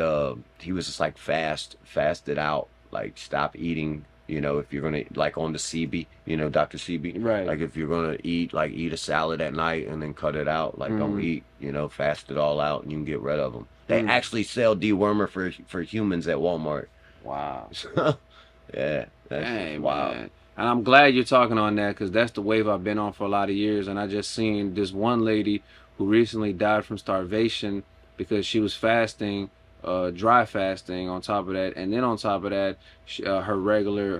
he was just like fasted out, like stop eating. You know, if you're gonna, like on the CB, you know, Dr. CB, right? Like if you're gonna eat a salad at night and then cut it out, like don't eat, you know, fast it all out and you can get rid of them. They actually sell dewormer for humans at Walmart. Wow. Yeah, that's wild. Man. And I'm glad you're talking on that, because that's the wave I've been on for a lot of years. And I just seen this one lady who recently died from starvation because she was fasting, dry fasting on top of that. And then on top of that, her regular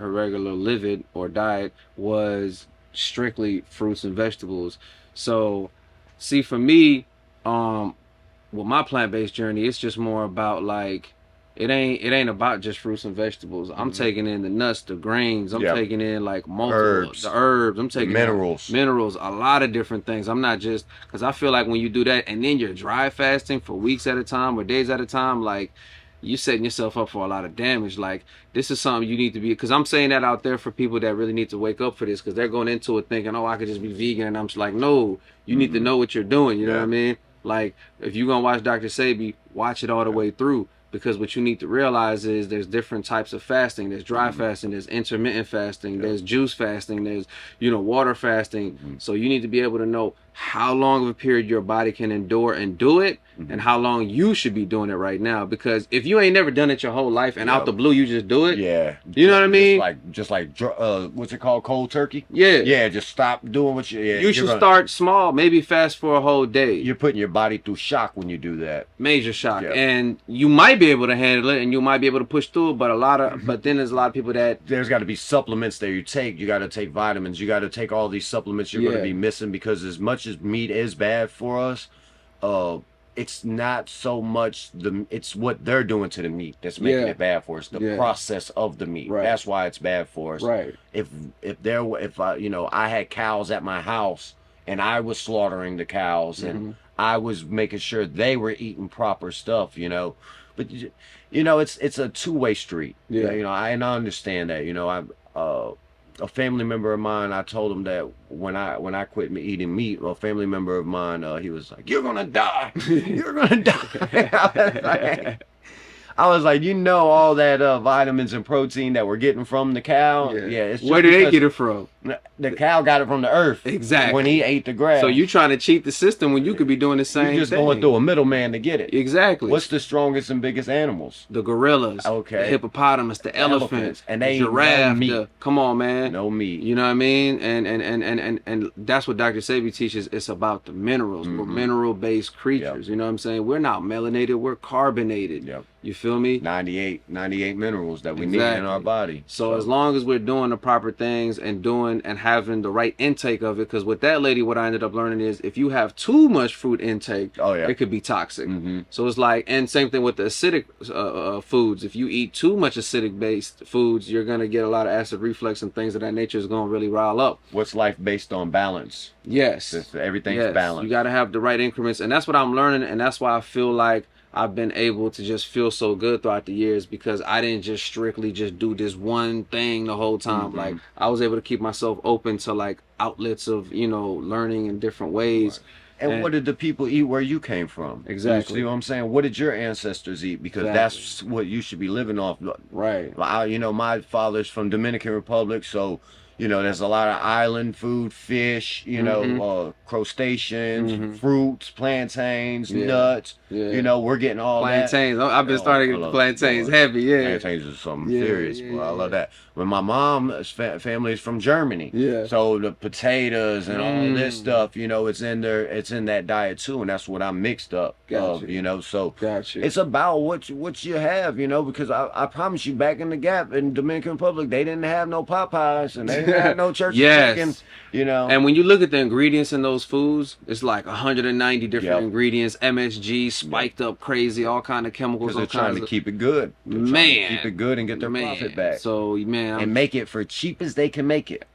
livid or diet was strictly fruits and vegetables. So, see, for me, with my plant-based journey, it's just more about like, it ain't about just fruits and vegetables. I'm taking in the nuts, the grains. I'm taking in like multiple the herbs. I'm taking minerals, a lot of different things. I'm not just, because I feel like when you do that and then you're dry fasting for weeks at a time or days at a time, like you're setting yourself up for a lot of damage. Like, this is something you need to be, because I'm saying that out there for people that really need to wake up for this, because they're going into it thinking, oh, I could just be vegan. And I'm just like, no, you need to know what you're doing. You know what I mean? Like, if you're gonna watch Dr. Sebi, watch it all the way through. Because what you need to realize is there's different types of fasting. There's dry fasting, there's intermittent fasting, there's juice fasting, there's, you know, water fasting. So you need to be able to know how long of a period your body can endure and do it, and how long you should be doing it right now. Because if you ain't never done it your whole life and out the blue you just do it, you know what I mean? Just like what's it called, cold turkey? Yeah, just stop doing what you should start small, maybe fast for a whole day. You're putting your body through shock when you do that. Major shock. And you might be able to handle it and you might be able to push through it, but but then there's a lot of people that there's got to be supplements that you take. You got to take vitamins, you got to take all these supplements you're going to be missing, because as much as meat is bad for us, it's not so much it's what they're doing to the meat that's making it bad for us. The process of the meat. That's why it's bad for us. If I had cows at my house and I was slaughtering the cows and I was making sure they were eating proper stuff, you know. But you know, it's a two-way street. You know, I understand that. You know, a family member of mine, I told him that when I quit eating meat, a family member of mine, he was like, "You're gonna die. You're gonna die." I was like, all that vitamins and protein that we're getting from the cow. Yeah, it's just where do they because get it from? the cow got it from the earth. Exactly. When he ate the grass. So you trying to cheat the system when you could be doing the same You're just thing. going through a middleman to get it. Exactly. What's the strongest and biggest animals? The gorillas. Okay. The hippopotamus, the elephants, and they giraffe. no meat. Come on, man. No meat. You know what I mean? And that's what Dr. Sebi teaches. It's about the minerals. We're mineral-based creatures. You know what I'm saying? We're not melanated. We're carbonated. Yep. You feel me? 98 minerals that we need in our body. So as long as we're doing the proper things and having the right intake of it, because with that lady, what I ended up learning is if you have too much fruit intake, it could be toxic. So it's like, and same thing with the acidic foods. If you eat too much acidic-based foods, you're gonna get a lot of acid reflux and things of that nature is gonna really rile up. What's life based on? Balance. Yes. Everything's balanced. You got to have the right increments, and that's what I'm learning, and that's why I feel like I've been able to just feel so good throughout the years, because I didn't just strictly just do this one thing the whole time. Like I was able to keep myself open to like outlets of, learning in different ways. Right. And what did the people eat where you came from? Exactly. You see what I'm saying? What did your ancestors eat? Because that's what you should be living off. Right. My father's from Dominican Republic, so there's a lot of island food, fish, crustaceans, fruits, plantains, nuts. We're getting all plantains. I've been starting to get plantains heavy. Plantains is something serious. I love that. When my mom's family is from Germany, so the potatoes and all this stuff, it's in there. It's in that diet too, and that's what I'm mixed up of. So it's about what you have, because I promise you, back in the Gap in Dominican Republic, they didn't have no Popeyes and they didn't have no church chicken. And when you look at the ingredients in those foods, it's like 190 different ingredients, MSG, spiked up crazy, all kind of chemicals. Because they're trying to keep it good. Keep it good and get their profit back. So and make it for cheap as they can make it.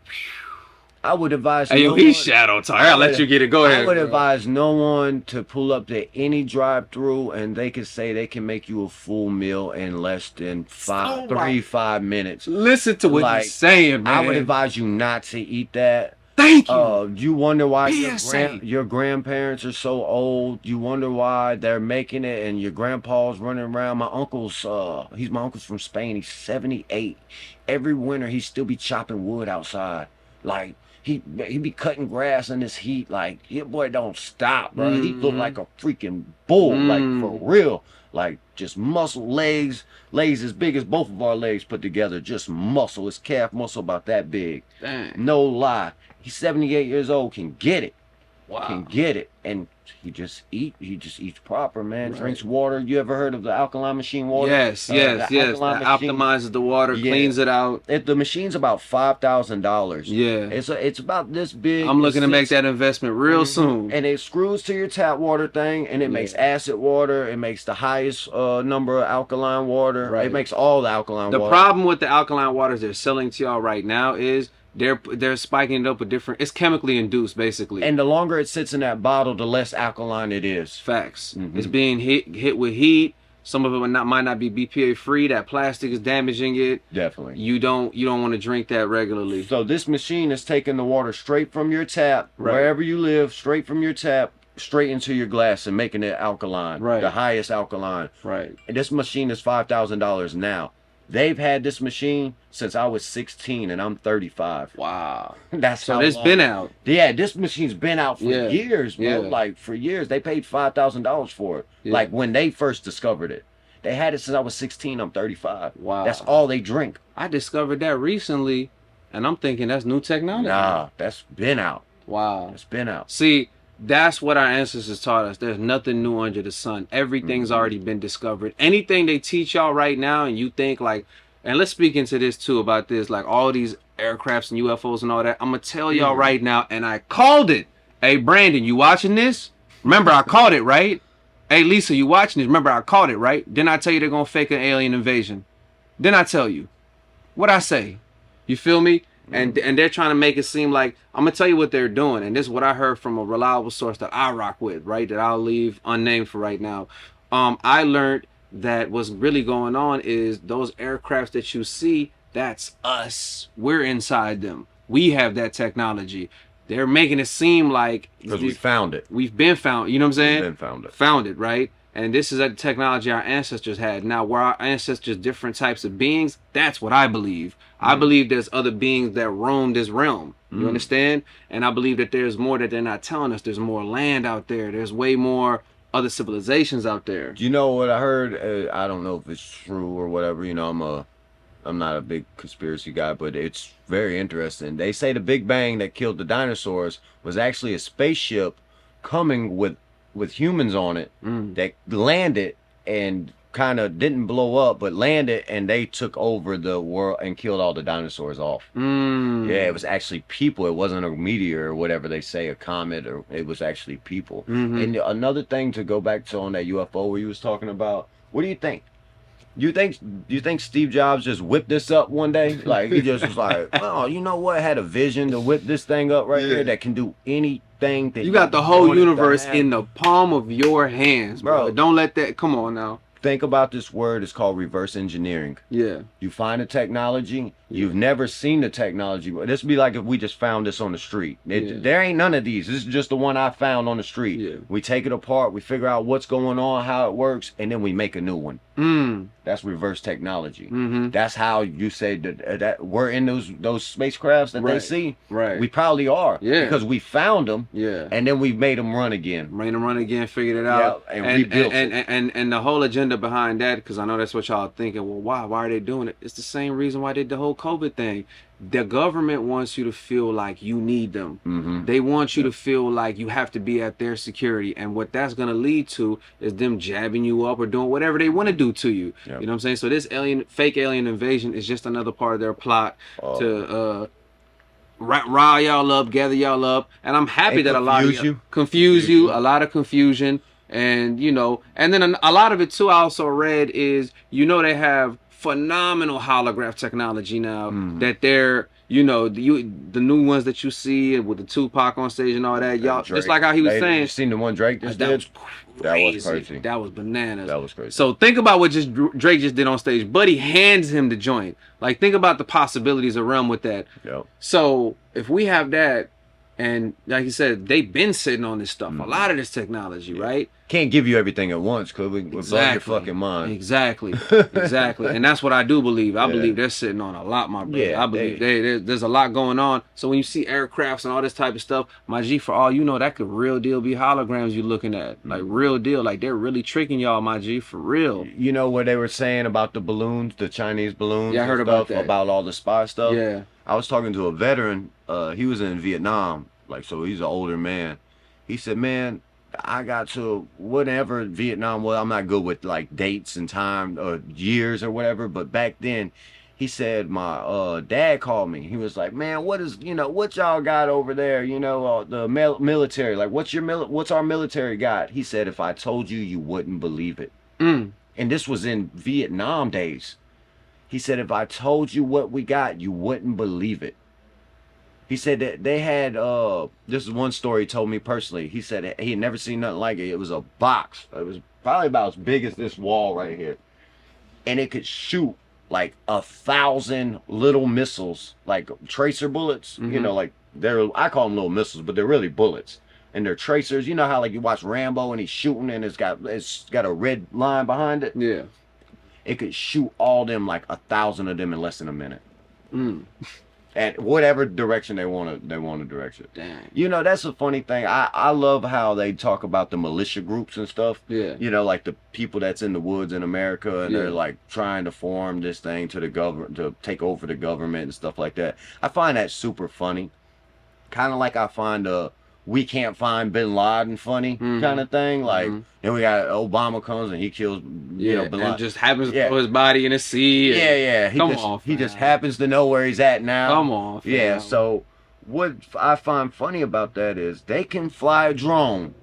I would advise. Hey, he's shadow talk. I'll let you get it. Go ahead. I would advise no one to pull up to any drive-through and they can say they can make you a full meal in less than 5 minutes. Listen to what he's saying, man. I would advise you not to eat that. Thank you. You wonder why your grandparents are so old. You wonder why they're making it, and your grandpa's running around. My uncle's my uncle's from Spain. He's 78. Every winter he still be chopping wood outside. Like he be cutting grass in this heat. Like your boy don't stop, bro. He look like a freaking bull, like for real. Like just muscle, legs as big as both of our legs put together. Just muscle. His calf muscle about that big. Dang. No lie. He's 78 years old, can get it. Wow. Can get it. And he just eats proper, man. Right. Drinks water. You ever heard of the alkaline machine water? Yes. That optimizes the water, cleans it out. The machine's about $5,000. Yeah. It's about this big. I'm looking to make that investment real soon. And it screws to your tap water thing, and it makes acid water. It makes the highest number of alkaline water. Right. It makes all the alkaline water. The problem with the alkaline waters they're selling to y'all right now is they're spiking it up with different. It's chemically induced, basically. And the longer it sits in that bottle, the less alkaline it is. Facts. It's being hit with heat. Some of it might not be BPA free. That plastic is damaging it. Definitely. You don't want to drink that regularly. So this machine is taking the water straight from your tap, wherever you live, straight from your tap, straight into your glass and making it alkaline. Right. The highest alkaline. Right. And this machine is $5,000 now. They've had this machine since I was 16 and I'm 35. Wow. That's so it's been out. Yeah, this machine's been out for years, bro. Like for years. They paid $5,000 for it. Like when they first discovered it. They had it since I was 16, I'm 35. Wow. That's all they drink. I discovered that recently and I'm thinking that's new technology. Nah, that's been out. Wow. It's been out. See, that's what our ancestors taught us. There's nothing new under the sun. Everything's already been discovered. Anything they teach y'all right now and you think like, and let's speak into this too about this, like all these aircrafts and UFOs and all that. I'm going to tell y'all right now, and I called it. Hey, Brandon, you watching this? Remember, I called it, right? Hey, Lisa, you watching this? Remember, I called it, right? Didn't I tell you they're going to fake an alien invasion? Didn't I tell you? What'd I say? You feel me? And they're trying to make it seem like, I'm going to tell you what they're doing. And this is what I heard from a reliable source that I rock with, right? That I'll leave unnamed for right now. I learned that what's really going on is those aircrafts that you see, that's us. We're inside them. We have that technology. They're making it seem like... Because we found it. We've been found. You know what I'm saying? We've been found it. Found it, right? and this is a technology our ancestors had. Now, were our ancestors different types of beings? That's what I believe. I believe there's other beings that roam this realm. You understand? And I believe that there's more that they're not telling us. There's more land out there. There's way more other civilizations out there. You know what I heard? I don't know if it's true or whatever. You know, I'm not a big conspiracy guy, but it's very interesting. They say the Big Bang that killed the dinosaurs was actually a spaceship coming with humans on it that landed and kind of didn't blow up, but landed, and they took over the world and killed all the dinosaurs off. Yeah, it was actually people. It wasn't a meteor or whatever they say, a comet, or it was actually people. And another thing to go back to on that UFO where you was talking about, what do you think? Do you think Steve Jobs just whipped this up one day? Like, he just was like, oh, you know what? Had a vision to whip this thing up right here that can do anything that you got the whole universe in the palm of your hands, bro. Don't let that, come on now. Think about this word. It's called reverse engineering. Yeah. You find a technology. You've never seen the technology. This would be like if we just found this on the street. There ain't none of these. This is just the one I found on the street. Yeah. We take it apart. We figure out what's going on, how it works, and then we make a new one. That's reverse technology. That's how you say that we're in those spacecrafts that they see. Right. We probably are. Yeah. Because we found them. Yeah. And then we made them run again. Figured it out. Yeah, and rebuilt it. And the whole agenda behind that, because I know that's what y'all thinking. Well, why are they doing it? It's the same reason why they did the whole COVID thing. The government wants you to feel like you need them. They want you to feel like you have to be at their security, and what that's going to lead to is them jabbing you up or doing whatever they want to do to you. You know what I'm saying? So this fake alien invasion is just another part of their plot to rile y'all up, gather y'all up, and I'm happy that a lot of you confuse you, a lot of confusion. And you know, and then a lot of it too I also read is, you know, they have phenomenal holograph technology now that they're, you know, the new ones that you see with the Tupac on stage and all that, y'all, just like how he was saying. You seen the one Drake just did? That was crazy. That was bananas. That was crazy. So think about what Drake just did on stage. Buddy hands him the joint. Like, think about the possibilities around with that. Yep. So if we have that, and like you said, they've been sitting on this stuff, a lot of this technology, right? Can't give you everything at once, cause we blow your fucking mind. Exactly. And that's what I do believe. I believe they're sitting on a lot, my brother. I believe there's a lot going on. So when you see aircrafts and all this type of stuff, my G, for all you know, that could real deal be holograms you're looking at. Like, real deal. Like, they're really tricking y'all, my G, for real. You know what they were saying about the balloons, the Chinese balloons? Yeah, I heard about that. About all the spy stuff? Yeah. I was talking to a veteran. He was in Vietnam. Like, so he's an older man. He said, man, I got to whatever Vietnam was. I'm not good with like dates and time or years or whatever, but back then, he said my dad called me. He was like, man, what y'all got over there? You know, the military. Like, what's our military got? He said, if I told you, you wouldn't believe it. And this was in Vietnam days. He said, if I told you what we got, you wouldn't believe it. He said that they had, this is one story he told me personally. He said he had never seen nothing like it. It was a box. It was probably about as big as this wall right here. And it could shoot like 1,000 little missiles, like tracer bullets. You know, like I call them little missiles, but they're really bullets. And they're tracers. You know how like you watch Rambo and he's shooting and it's got a red line behind it? Yeah. It could shoot all them, like 1,000 of them in less than a minute. At whatever direction they want to direct it. Dang. You know, that's a funny thing. I love how they talk about the militia groups and stuff. Yeah. You know, like the people that's in the woods in America, and they're like trying to form this thing to the government, to take over the government and stuff like that. I find that super funny. Kind of like I find we can't find Bin Laden funny kind of thing. Like, then we got Obama comes and he kills, you know, Bin Laden. And just happens to throw his body in the sea. He just happens to know where he's at now. Come on, fam. Yeah, so what I find funny about that is they can fly a drone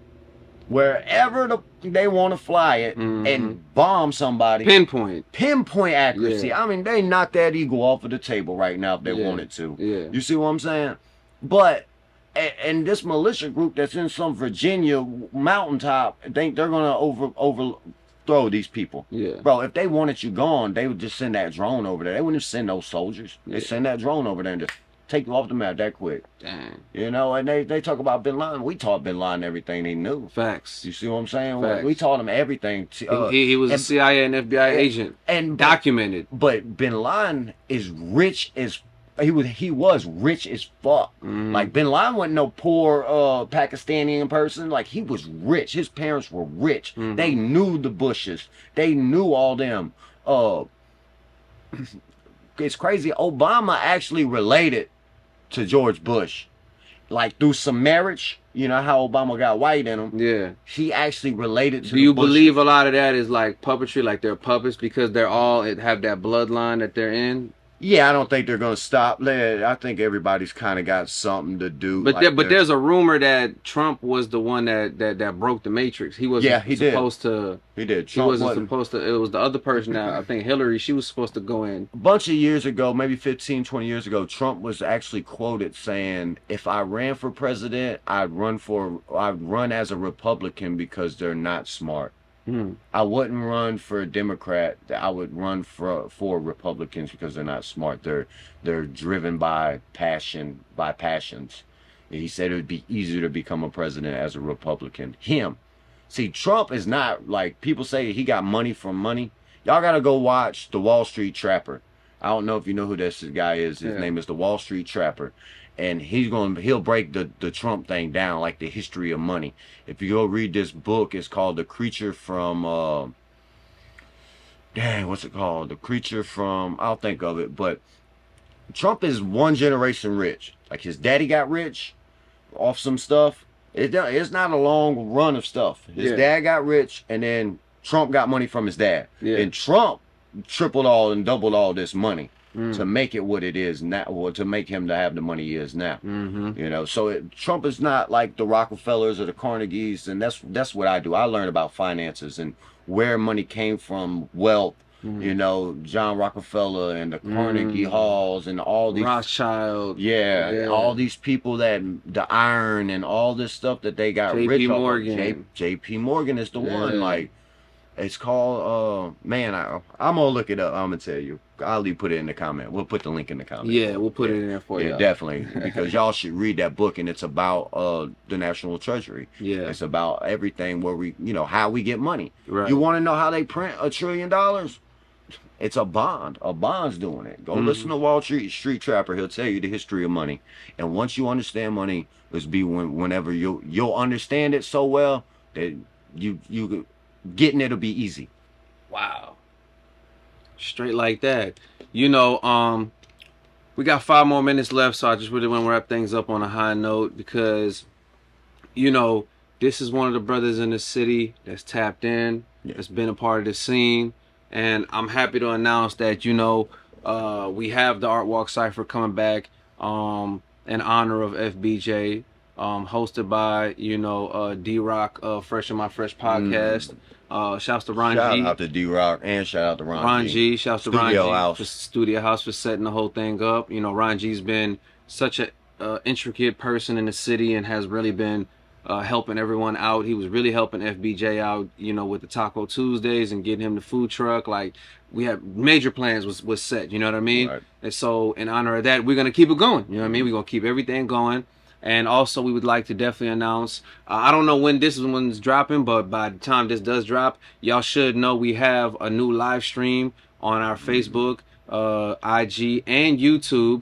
wherever they want to fly it and bomb somebody. Pinpoint accuracy. Yeah. I mean, they knock that eagle off of the table right now if they wanted to. Yeah. You see what I'm saying? But and this militia group that's in some Virginia mountaintop think they're gonna overthrow these people. Yeah. Bro, if they wanted you gone, they would just send that drone over there. They wouldn't send those soldiers. They send that drone over there and just take you off the map that quick. Dang. You know, and they talk about Bin Laden. We taught Bin Laden everything he knew. Facts. You see what I'm saying? Facts. We taught him everything. He was a CIA and FBI agent, and documented. But Bin Laden is rich as he was rich as fuck. Like Bin Laden wasn't no poor Pakistani person. Like he was rich. His parents were rich. They knew the Bushes. They knew all them. It's crazy. Obama actually related to George Bush, like through some marriage. You know how Obama got white in him. Yeah. He actually related to. Do you believe a lot of that is like puppetry, like they're puppets because they're all have that bloodline that they're in? Yeah, I don't think they're gonna stop. I think everybody's kind of got something to do. But like there's a rumor that Trump was the one that broke the matrix. He wasn't supposed to. He did. Trump he wasn't supposed to. It was the other person that I think Hillary. She was supposed to go in. A bunch of years ago, maybe 15, 20 years ago, Trump was actually quoted saying, "If I ran for president, I'd run as a Republican because they're not smart. I wouldn't run for a Democrat. I would run for Republicans because they're not smart. They're driven by passions." He said it would be easier to become a president as a Republican. See, Trump is not like people say he got money from money. Y'all gotta go watch The Wall Street Trapper. I don't know if you know who this guy is. His name is The Wall Street Trapper. And he'll break the Trump thing down, like the history of money. If you go read this book, it's called The Creature from, what's it called? The Creature from, I'll think of it. But Trump is one generation rich. Like his daddy got rich off some stuff. It's not a long run of stuff. His dad got rich, and then Trump got money from his dad. And Trump tripled all and doubled all this money. To make it what it is now, or to make him to have the money he is now. You know, so Trump is not like the Rockefellers or the Carnegies, and that's what I do. I learn about finances and where money came from, wealth. You know, John Rockefeller and the Carnegie Halls and all these Rothschild. All these people that the iron and all this stuff that they got rich off. Morgan. J.P. Morgan is the one. Like it's called. Man, I'm gonna look it up. I'm gonna tell you. I'll put it in the comment. We'll put the link in the comment. Yeah, we'll put it in there for you. Yeah, definitely. Because y'all should read that book, and it's about the National Treasury. Yeah. It's about everything where we, how we get money. Right. You want to know how they print $1 trillion? It's a bond. A bond's doing it. Go listen to Wall Street Trapper. He'll tell you the history of money. And once you understand money, whenever you'll understand it so well that you getting it'll be easy. Wow. Straight like that. We got 5 more minutes left, so I just really want to wrap things up on a high note because, this is one of the brothers in the city that's tapped in, that's been a part of the scene, and I'm happy to announce that, we have the Art Walk Cypher coming back in honor of FBJ, hosted by, D-Rock, Fresh in My Fresh podcast. Shouts to Ron G. Shout out to D-Rock and shout out to Ron G. Shouts to Ron G. For Studio House for setting the whole thing up. Ron G's been such a intricate person in the city and has really been helping everyone out. He was really helping FBJ out, with the Taco Tuesdays and getting him the food truck. Like, we had major plans was set, you know what I mean? Right. And so in honor of that, we're going to keep it going. You know what I mean? We're going to keep everything going. And also, we would like to definitely announce, I don't know when this one's dropping, but by the time this does drop, y'all should know we have a new live stream on our Facebook, IG, and YouTube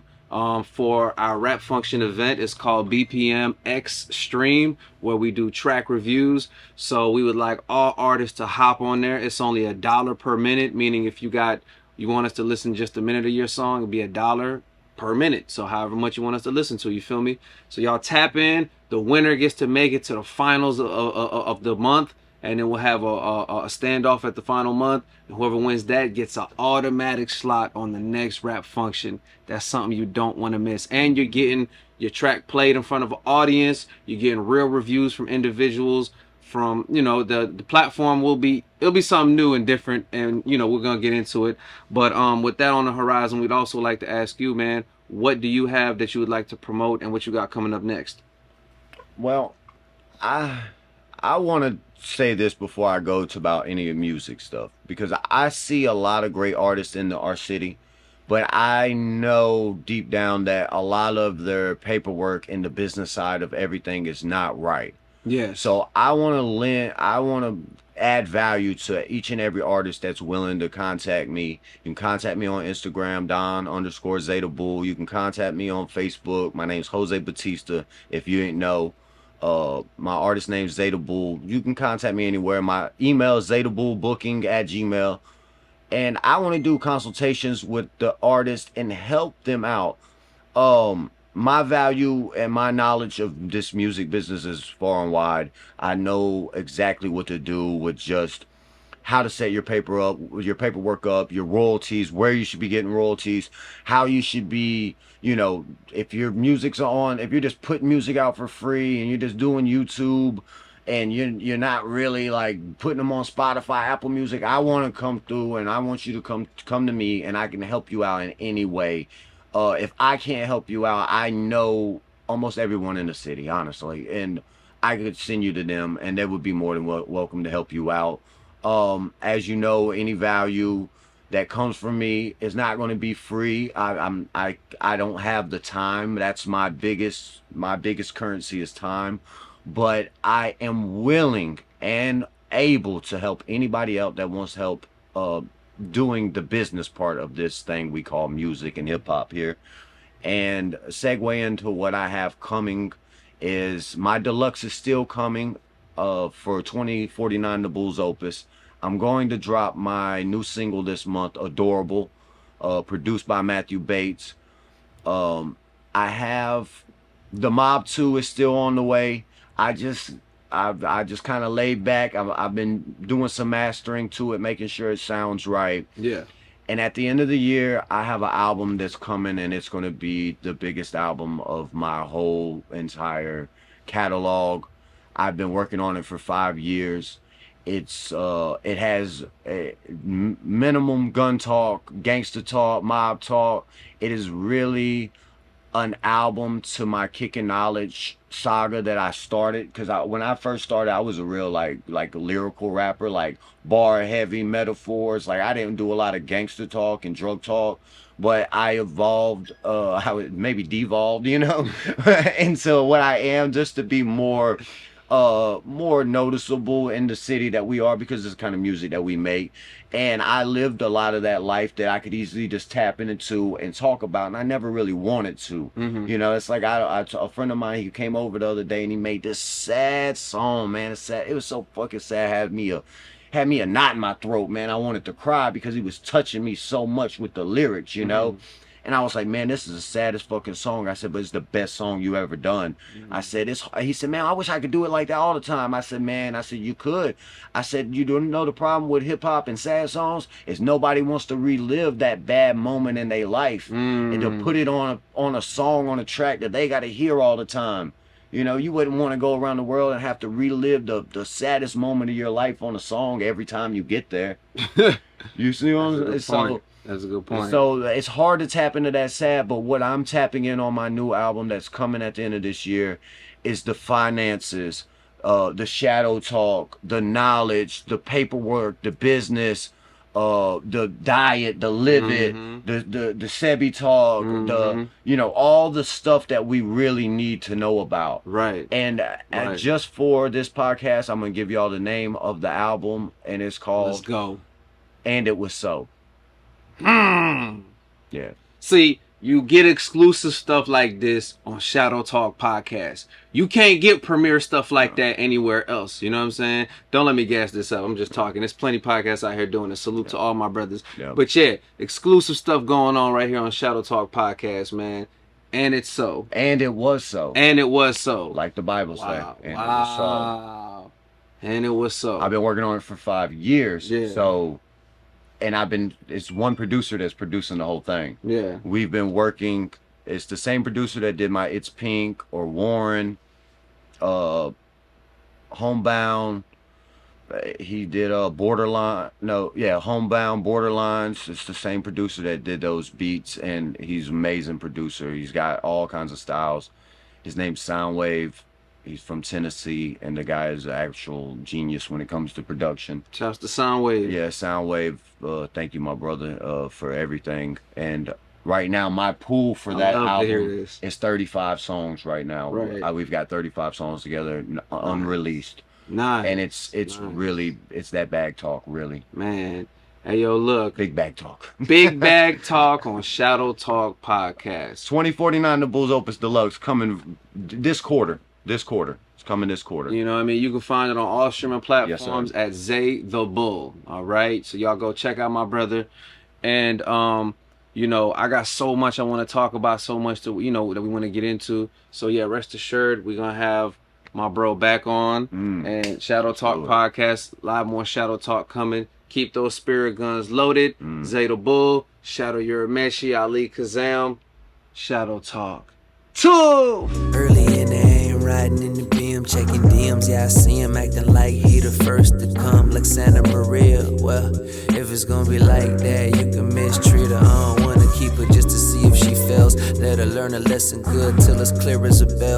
for our Rap Function event. It's called BPM X Stream, where we do track reviews. So we would like all artists to hop on there. It's only $1 per minute, meaning if you want us to listen just a minute of your song, it'd be $1 per minute. So however much you want us to listen to, you feel me? So y'all tap in. The winner gets to make it to the finals of the month, and then we'll have a standoff at the final month. And whoever wins that gets an automatic slot on the next Rap Function. That's something you don't want to miss. And you're getting your track played in front of an audience. You're getting real reviews from individuals. From the platform it'll be something new and different, and we're gonna get into it. But with that on the horizon, we'd also like to ask you, man, what do you have that you would like to promote and what you got coming up next? Well, I want to say this before I go to about any music stuff, because I see a lot of great artists in our city, But I know deep down that a lot of their paperwork and the business side of everything is not right. Yes. So I want to add value to each and every artist that's willing to contact me. You can contact me on Instagram, Don_Zeta Bull. You can contact me on Facebook. My name's Jose Batista. If you ain't know, my artist name's Zeta Bull. You can contact me anywhere. My email is zetabullbooking@gmail. And I want to do consultations with the artist and help them out. My value and my knowledge of this music business is far and wide. I know exactly what to do with just how to set your paperwork up, your royalties, where you should be getting royalties, how you should be, if your music's on, if you're just putting music out for free and you're just doing YouTube and you're not really like putting them on Spotify, Apple Music. I want to come through and I want you to come to me and I can help you out in any way. If I can't help you out, I know almost everyone in the city, honestly, and I could send you to them and they would be more than welcome to help you out. As you know, any value that comes from me is not going to be free. I don't have the time. That's my biggest currency is time. But I am willing and able to help anybody else that wants help doing the business part of this thing we call music and hip-hop here. And segue into what I have coming is my deluxe is still coming for 2049 The Bulls Opus. I'm going to drop my new single this month, Adorable, produced by Matthew Bates. I have The Mob 2 is still on the way. I just kind of laid back. I've been doing some mastering to it, making sure it sounds right. Yeah. And at the end of the year, I have an album that's coming, and it's going to be the biggest album of my whole entire catalog. I've been working on it for 5 years. It has a minimum gun talk, gangster talk, mob talk. It is really an album to my Kicking Knowledge saga that I started, because when I first started, I was a real like a lyrical rapper, like bar heavy metaphors. Like I didn't do a lot of gangster talk and drug talk, but I evolved, maybe devolved, into what I am, just to be more noticeable in the city that we are, because it's the kind of music that we make. And I lived a lot of that life that I could easily just tap into and talk about, and I never really wanted to. It's like a friend of mine, he came over the other day and he made this sad song, man. It's sad. It was so fucking sad. Had me a knot in my throat, man. I wanted to cry because he was touching me so much with the lyrics, And I was like, man, this is the saddest fucking song. I said, but it's the best song you ever done. I said, he said, man, I wish I could do it like that all the time. I said, man, you could. I said, you don't know the problem with hip hop and sad songs is nobody wants to relive that bad moment in their life and to put it on a song, on a track that they got to hear all the time. You wouldn't want to go around the world and have to relive the saddest moment of your life on a song every time you get there. You see what I'm saying? That's a good point. So it's hard to tap into that sad, but what I'm tapping in on my new album that's coming at the end of this year is the finances, the shadow talk, the knowledge, the paperwork, the business, the diet, the live it, the Sebi talk, all the stuff that we really need to know about. Right. And just for this podcast, I'm going to give y'all the name of the album, and it's called Let's Go. And It Was So. Yeah. See, you get exclusive stuff like this on Shadow Talk Podcast. You can't get premiere stuff like that anywhere else. You know what I'm saying? Don't let me gas this up. I'm just talking. There's plenty of podcasts out here doing it. Salute to all my brothers. Yeah. But yeah, exclusive stuff going on right here on Shadow Talk Podcast, man. And it's so. And it was so. And it was so. Like the Bible said. And it was so. And it was so. I've been working on it for 5 years. Yeah. So, and it's one producer that's producing the whole thing. Yeah. We've been working, it's the same producer that did my It's Pink or Warren, Homebound. He did Homebound, Borderlines. It's the same producer that did those beats, and he's an amazing producer. He's got all kinds of styles. His name's Soundwave. He's from Tennessee, and the guy is an actual genius when it comes to production. Shouts to Soundwave. Yeah, Soundwave. Thank you, my brother, for everything. And right now, my pool for that album is 35 songs right now. Right. We've got 35 songs together, unreleased. Nice. And it's really, it's that bag talk, really. Man. Hey, yo, look. Big bag talk. Big bag talk on Shadow Talk Podcast. 2049, the Bulls Opus Deluxe, coming this quarter. This quarter. It's coming this quarter. You know what I mean? You can find it on all streaming platforms at Zay the Bull. All right? So y'all go check out my brother. And, you know, I got so much I want to talk about, so much that, you know, that we want to get into. So, yeah, rest assured, we're going to have my bro back on. And Shadow Talk Podcast, a lot more Shadow Talk coming. Keep those spirit guns loaded. Zay the Bull, Shadow Urameshi, Ali Kazam, Shadow Talk 2. Early in the AM, riding in the beam, checking DMs. Yeah, I see him acting like he the first to come, like Santa Maria. Well, if it's gonna be like that, you can mistreat her. I don't wanna keep her just to see if she fails. Let her learn a lesson good till it's clear as a bell.